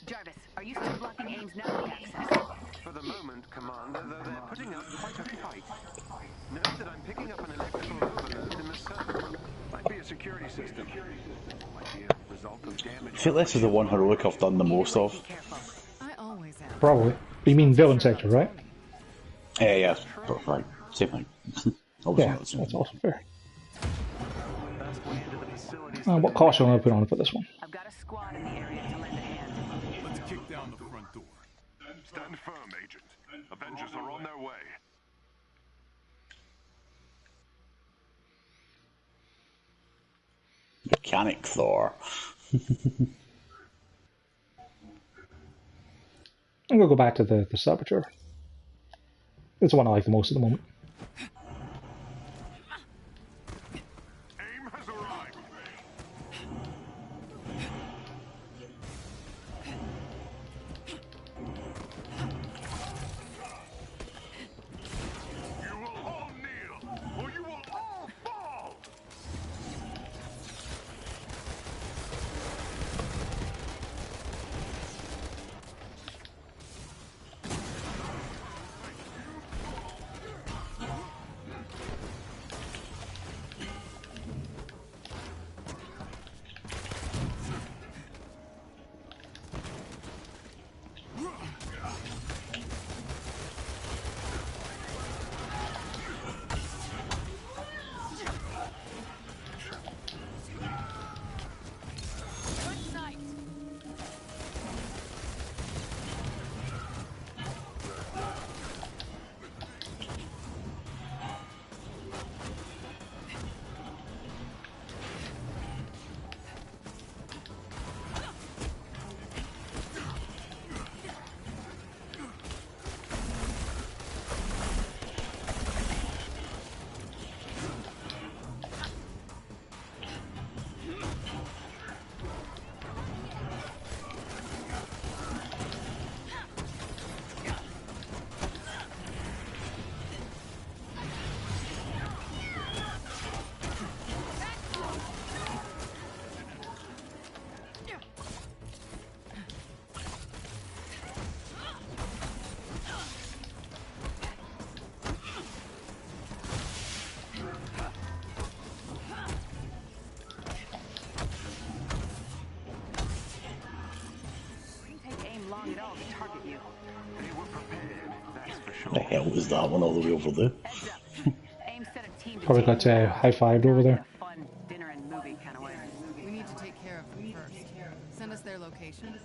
Jarvis, are you still blocking AIM's network access? For the moment, Commander, though they're putting up quite a fight. Note that I'm picking up an electrical overload in the circuit. Might be a security system. Might be a result of damage. I feel this is the one heroic I've done the most of. I always am. Probably. You mean villain sector, right? Yeah, right. Same thing. Yeah, that's also fair. What cost am I going to put on for this one? I've got a squad in the area to lend a hand. Let's kick down the front door. Stand firm, Agent. Avengers are on their way. Mechanic Thor. I'm going to go back to the Saboteur. It's the one I like the most at the moment. Aim has arrived. You will all kneel, or you will all fall! Long at all to target you. They were prepared, that's for sure. The hell was that one all the way over there? Heads up. Aim set a team to Probably got high-fived over there. Fun dinner and movie kind of way. We need to take care of them first. Send us their location.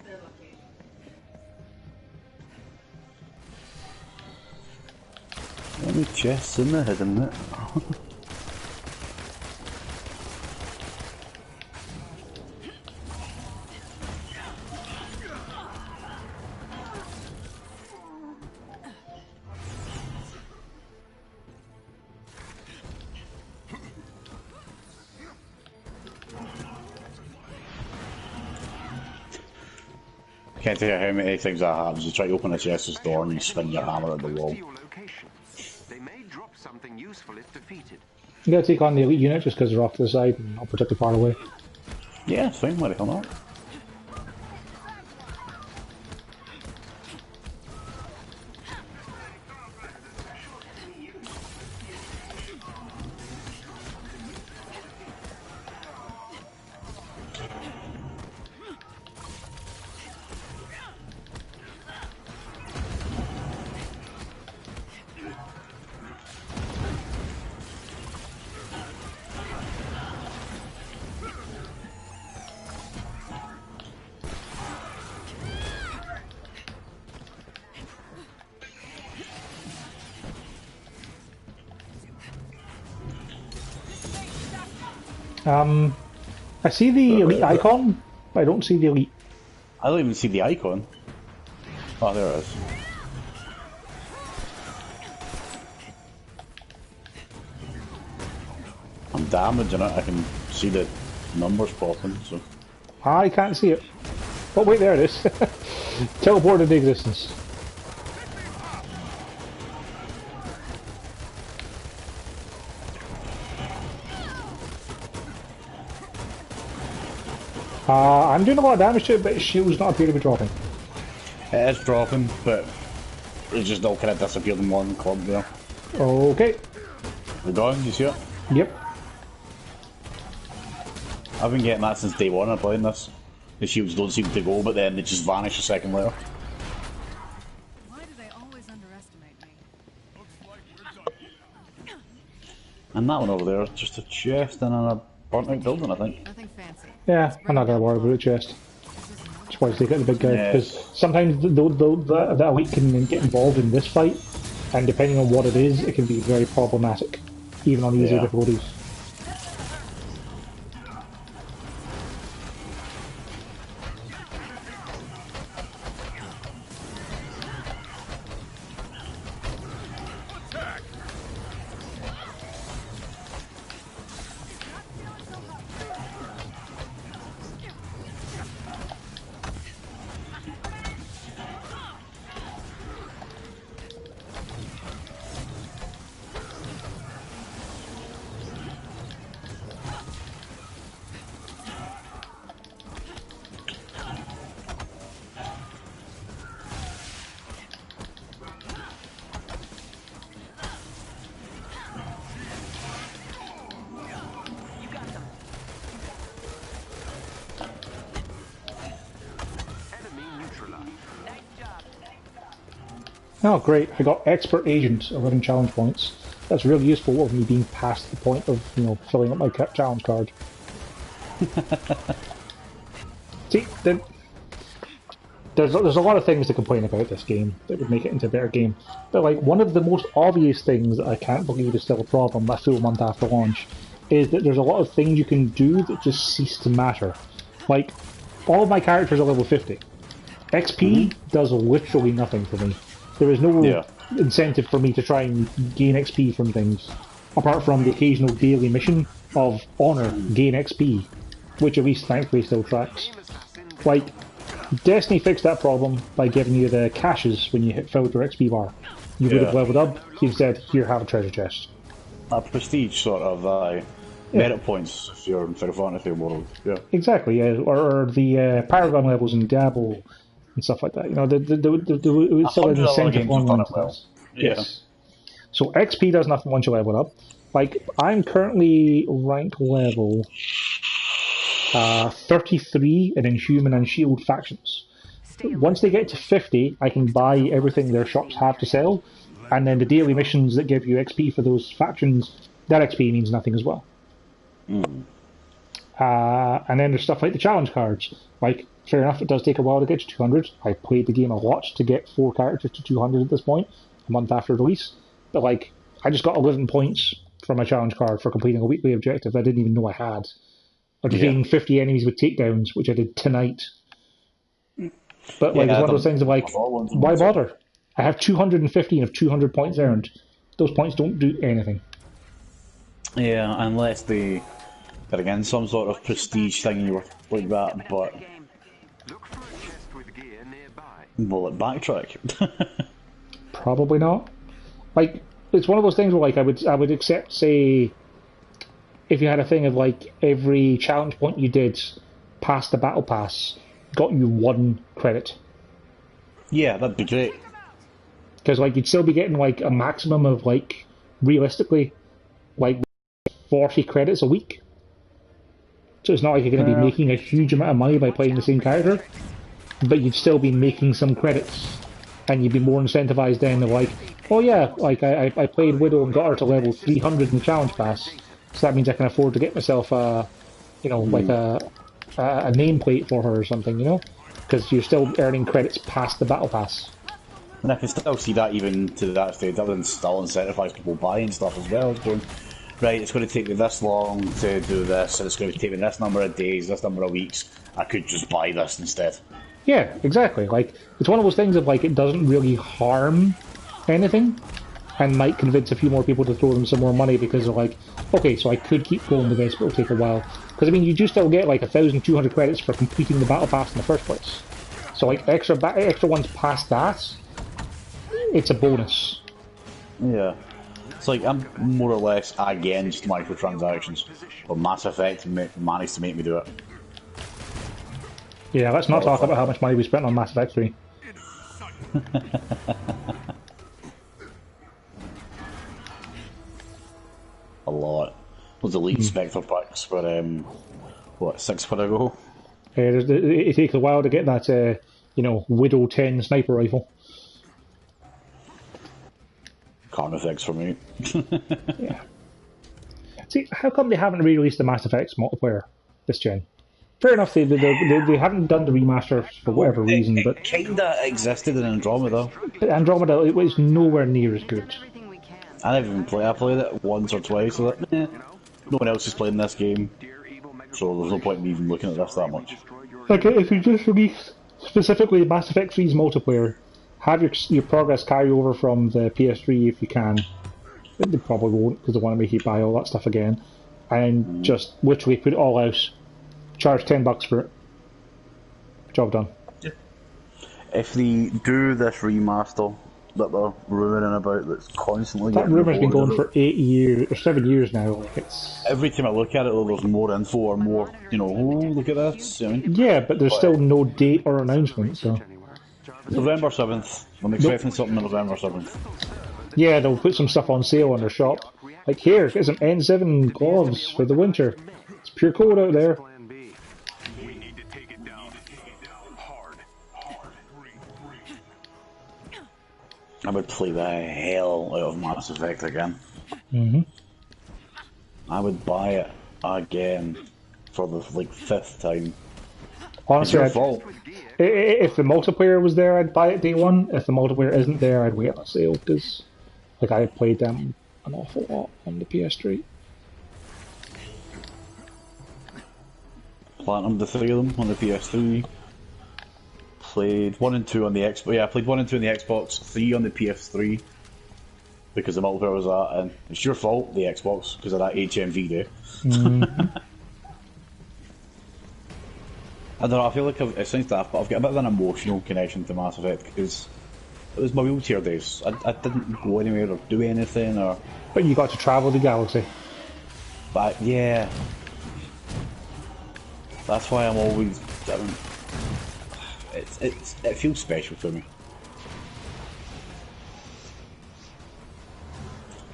Any chests in there, isn't it? Can't tell you how many times that happens. You try to open a chest's door and you spin your hammer at the wall. They may drop something useful if defeated. You gotta take on the elite unit just because they're off to the side and not particularly far away. Yeah, it's fine, let it come out. I see the elite icon, but I don't see the elite. I don't even see the icon. Oh, there it is. I'm damaging it, I can see the numbers popping, so... I can't see it. Oh wait, there it is. Teleported into existence. I'm doing a lot of damage to it, but its shield's not appear to be dropping. It is dropping, but it's just all kind of disappeared in one clump there. Okay. We're gone, you see it? Yep. I've been getting that since day one of playing this. The shields don't seem to go, but then they just vanish a second later. Why do they always underestimate me? And that one over there, just a chest in a burnt out building, I think. Nothing fancy. Yeah, I'm not gonna worry about the chest. Just want to take out the big guy, Yeah. because sometimes the elite can get involved in this fight, and depending on what it is, it can be very problematic, even on easier Yeah. difficulties. Enemy neutralized. Oh, great! I got expert agent 11 challenge points. That's really useful of me being past the point of filling up my challenge card. See, there's a lot of things to complain about this game that would make it into a better game. But like one of the most obvious things that I can't believe is still a problem a full month after launch is that there's a lot of things you can do that just cease to matter. Like all of my characters are level 50. XP does literally nothing for me. There is no incentive for me to try and gain XP from things, apart from the occasional daily mission of Honor, gain XP, which at least thankfully still tracks. Like, Destiny fixed that problem by giving you the caches when you filled your XP bar. You would have leveled up, he said, here, have a treasure chest. A prestige sort of merit points if you're in Final Fantasy world. Yeah. Exactly, yeah. Or the Paragon levels in Diablo and stuff like that. It's still an incentive online to this. Yes. So XP does nothing once you level up. Like, I'm currently rank level 33 in Inhuman and Shield factions. Once they get to 50, I can buy everything their shops have to sell, and then the daily missions that give you XP for those factions, that XP means nothing as well. And then there's stuff like the challenge cards. Like, fair enough, it does take a while to get to 200. I played the game a lot to get 4 characters to 200 at this point, a month after release. But like, I just got 11 points from my challenge card for completing a weekly objective I didn't even know I had. Or defeating 50 enemies with takedowns, which I did tonight. But like, it's one of those things of like, why bother? I have 215 of 200 points earned. Those points don't do anything. Yeah, unless they're again some sort of prestige thing like that, but Look for a chest with gear nearby. will it backtrack? Probably not. Like, it's one of those things where like I would accept, say, if you had a thing of like every challenge point you did past the battle pass got you 1 credit. Yeah, that'd be great. Because like you'd still be getting like a maximum of like realistically like 40 credits a week. So it's not like you're going to be making a huge amount of money by playing the same character, but you'd still be making some credits, and you'd be more incentivized then to like, oh yeah, like I played Widow and got her to level 300 in the challenge pass, so that means I can afford to get myself like a nameplate for her or something, because you're still earning credits past the battle pass. And I can still see that even to that stage. That would still incentivize people buying stuff as well. Going, right, it's going to take me this long to do this, and it's going to take me this number of days, this number of weeks. I could just buy this instead. Yeah, exactly. Like, it's one of those things of like it doesn't really harm anything, and might convince a few more people to throw them some more money because they're like, okay, so I could keep going with this, but it'll take a while. Because I mean, you do still get like 1,200 credits for completing the battle pass in the first place. So like extra ones past that, it's a bonus. Yeah. It's like, I'm more or less against microtransactions, but Mass Effect managed to make me do it. Yeah, let's not talk about how much money we spent on Mass Effect 3. A lot. Those Elite Spectre packs were, what, £6 ago? It takes a while to get that, Widow 10 sniper rifle. Carnifex for me. Yeah. See, how come they haven't re-released the Mass Effect multiplayer this gen? Fair enough, they haven't done the remaster for whatever reason, but It kinda existed in Andromeda. Andromeda, it was nowhere near as good. I never even played. I played it once or twice. So that, no one else is playing this game, so there's no point in me even looking at this that much. Like, if you just release specifically Mass Effect 3's multiplayer, have your progress carry over from the PS3 if you can. They probably won't because they want to make you buy all that stuff again, and just literally put it all out. Charge $10 for it. Job done. If they do this remaster that they're rumoring about, that's constantly that rumour's been going for 8 years or 7 years now. Like it's every time I look at it, there's more info or more. Oh, look at this. Yeah, but there's still no date or announcement. So November 7th. I'm expecting something on November 7th. Yeah, they'll put some stuff on sale on their shop. Like here, get some N7 gloves for the winter. It's pure cold out there. I would play the hell out of Mass Effect again. I would buy it again for the 5th time. Honestly, it's your fault. If the multiplayer was there, I'd buy it day one. If the multiplayer isn't there, I'd wait on a sale because, like, I played them an awful lot on the PS3. Platinum the 3 of them on the PS3. Played 1 and 2 on the Xbox. Yeah, I played 1 and 2 on the Xbox, 3 on the PS3 because the multiplayer was that, and it's your fault, the Xbox, because of that HMV day. I don't know. I feel like it sounds daft, but I've got a bit of an emotional connection to Mass Effect because it was my wheelchair days. I didn't go anywhere or do anything, or. But you got to travel the galaxy. But yeah, that's why I'm always. It feels special to me.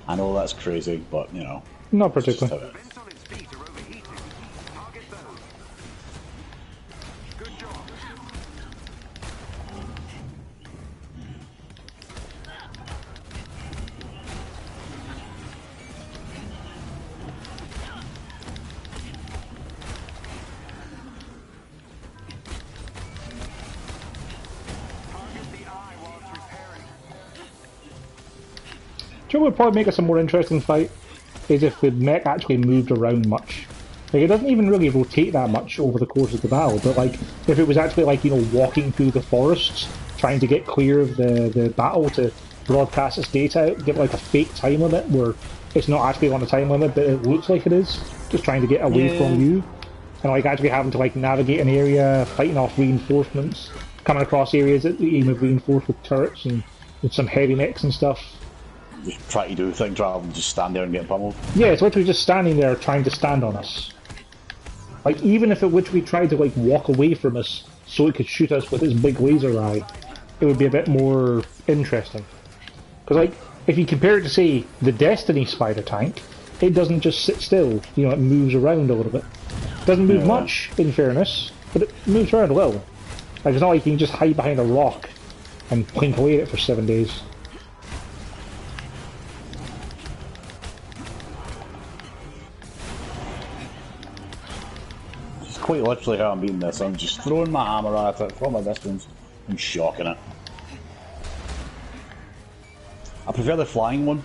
I know that's crazy, but not particularly. Do you know what would probably make us a more interesting fight? Is if the mech actually moved around much. Like, it doesn't even really rotate that much over the course of the battle, but like, if it was actually like, walking through the forests, trying to get clear of the battle to broadcast its data out, give like a fake time limit where it's not actually on a time limit, but it looks like it is, just trying to get away from you. And like actually having to like navigate an area, fighting off reinforcements, coming across areas that you have reinforced with turrets and with some heavy mechs and stuff. Just try to do things rather than just stand there and get pummeled. Yeah, it's literally just standing there trying to stand on us. Like, even if it literally tried to, like, walk away from us so it could shoot us with its big laser eye, it would be a bit more interesting. Because, like, if you compare it to, say, the Destiny spider tank, it doesn't just sit still. It moves around a little bit. It doesn't move much, in fairness, but it moves around a little. Like, it's not like you can just hide behind a rock and plink away at it for 7 days. Quite literally how I'm beating this. I'm just throwing my hammer at it from a distance and shocking it. I prefer the flying one.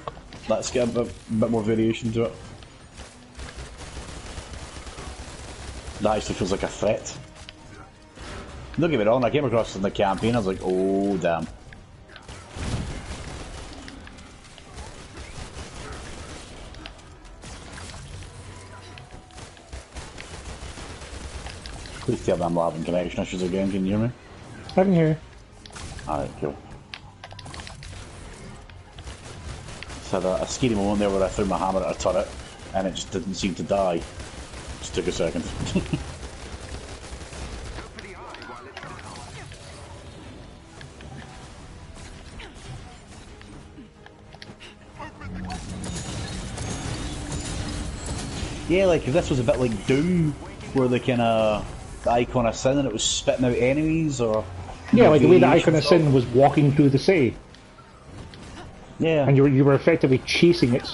Let's get a bit more variation to it. That actually feels like a threat. Don't get me wrong, I came across in the campaign, I was like, oh damn. Please tell me I'm having connection issues again, can you hear me? I can hear you. Alright, cool. So I had a scary moment there where I threw my hammer at a turret and it just didn't seem to die. Just took a second. Yeah, like if this was a bit like Doom, where the Icon of Sin and it was spitting out enemies, or yeah, like the way the Icon of Sin was walking through the sea. Yeah, and you were effectively chasing it.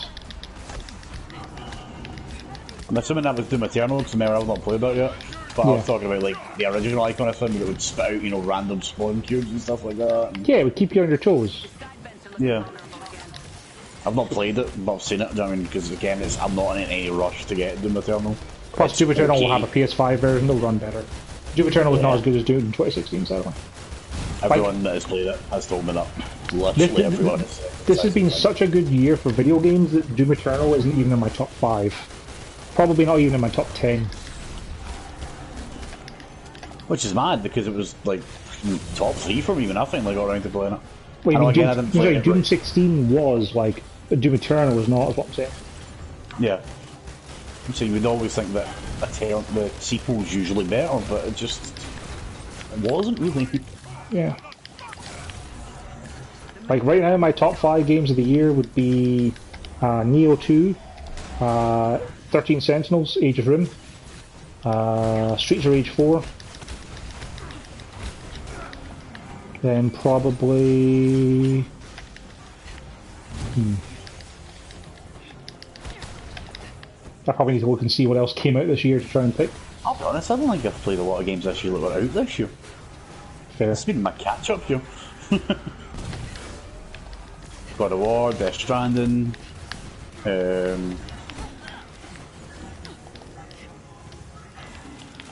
I'm assuming that was Doom Eternal, because I've not played that yet. But I was talking about like the original Icon of thing that would spit out, you know, random spawn cubes and stuff like that. And... Yeah, it would keep you on your toes. Yeah. I've not played it, but I've seen it, do you know what I mean? Because again, I'm not in any rush to get Doom Eternal. Plus, Doom Eternal will have a PS5 version, they'll run better. Doom Eternal is not as good as Doom in 2016, sadly. Everyone that has played it has told me that. Literally everyone has said. This has been such a good year for video games that Doom Eternal isn't even in my top 5. Probably not even in my top 10. Which is mad, because it was like top 3 for me when I finally got around to playing it. Wait, I mean, Doom 16 was like, but Doom Eternal was not, is what I'm saying. Yeah. So you would always think that the sequel's usually better, but it just wasn't really. Yeah. Like right now, my top 5 games of the year would be Neo 2, 13 Sentinels, Age of Ruin, Streets of Rage 4, then probably... I probably need to look and see what else came out this year to try and pick. I'll be honest, I don't think I've played a lot of games this year that were out this year. Fair. It's been my catch-up here. God of War, Death Stranding... I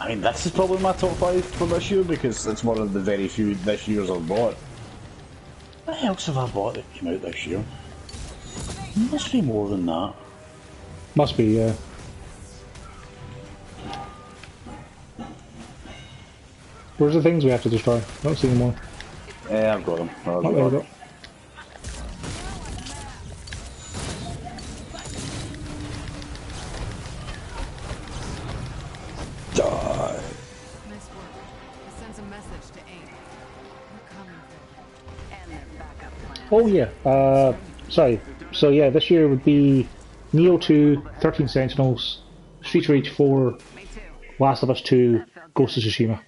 mean, this is probably my top 5 for this year, because it's one of the very few this year's I've bought. What else have I bought that came out this year? Must be more than that. Must be, yeah. Where's the things we have to destroy? I don't see any more. Yeah, I've got them. Oh, there we go. Die. Nice work. It sends a message to AIM. We're coming for And their backup plan. Oh yeah, sorry. So yeah, this year would be Neo 2, 13 Sentinels, Streets of Rage 4, Last of Us 2, Ghost of Tsushima.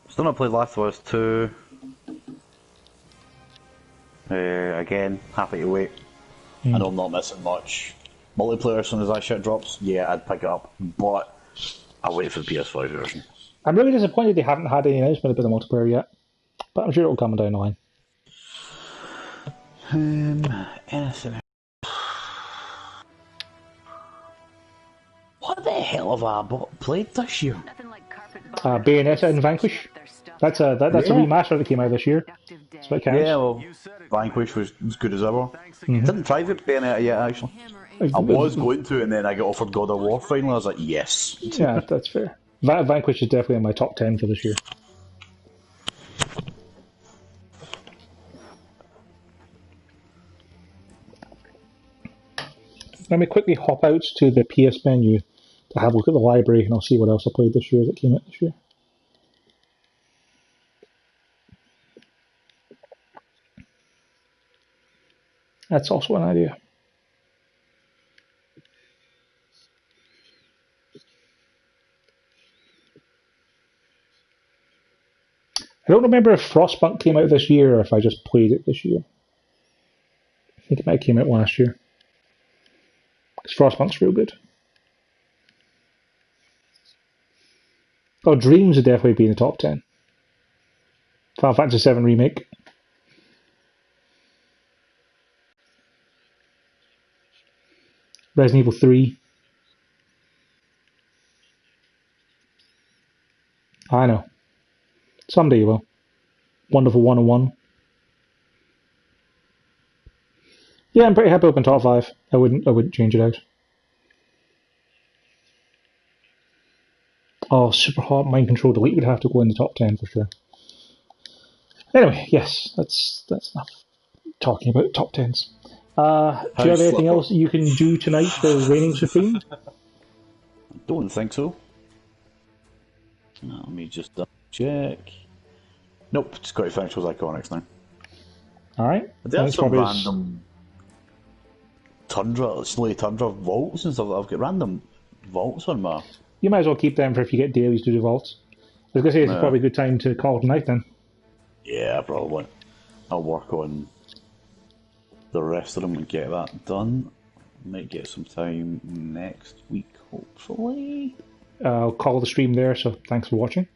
Still not played Last of Us 2. Again, happy to wait. I know I'm not missing much. Multiplayer, as soon as that shit drops, yeah, I'd pick it up. But I'll wait for the PS5 version. I'm really disappointed they haven't had any announcement about the multiplayer yet. But I'm sure it'll come down the line. Anything else? What the hell have I played this year? Bayonetta and Vanquish. That's a remaster that came out this year. That's what counts. Yeah, well, Vanquish was as good as ever. Didn't try the Bayonetta yet, actually. I was going to, and then I got offered God of War finally. I was like, yes. Yeah, that's fair. Vanquish is definitely in my top 10 for this year. Let me quickly hop out to the PS menu to have a look at the library, and I'll see what else I played this year that came out this year. That's also an idea. I don't remember if Frostpunk came out this year or if I just played it this year. I think it might have came out last year. Because Frostpunk's real good. Oh, Dreams would definitely be in the top 10. Final Fantasy VII Remake. Resident Evil 3. I know. Someday you will. Wonderful 101. Yeah, I'm pretty happy with my top 5. I wouldn't change it out. Oh, Super Hot Mind Control Delete would have to go in the top 10 for sure. Anyway, yes, that's enough talking about top 10s. Do you have anything else you can do tonight for Reigning Supreme? Don't think so. Let me just double check. Nope, just got to finish those iconics now. Alright. There's some random Snowy Tundra vaults and stuff. I've got random vaults on my... You might as well keep them for if you get dailies to do vaults. I was going to say it's probably a good time to call it tonight then. Yeah, probably. I'll work on the rest of them and get that done. Might get some time next week, hopefully. I'll call the stream there, so thanks for watching.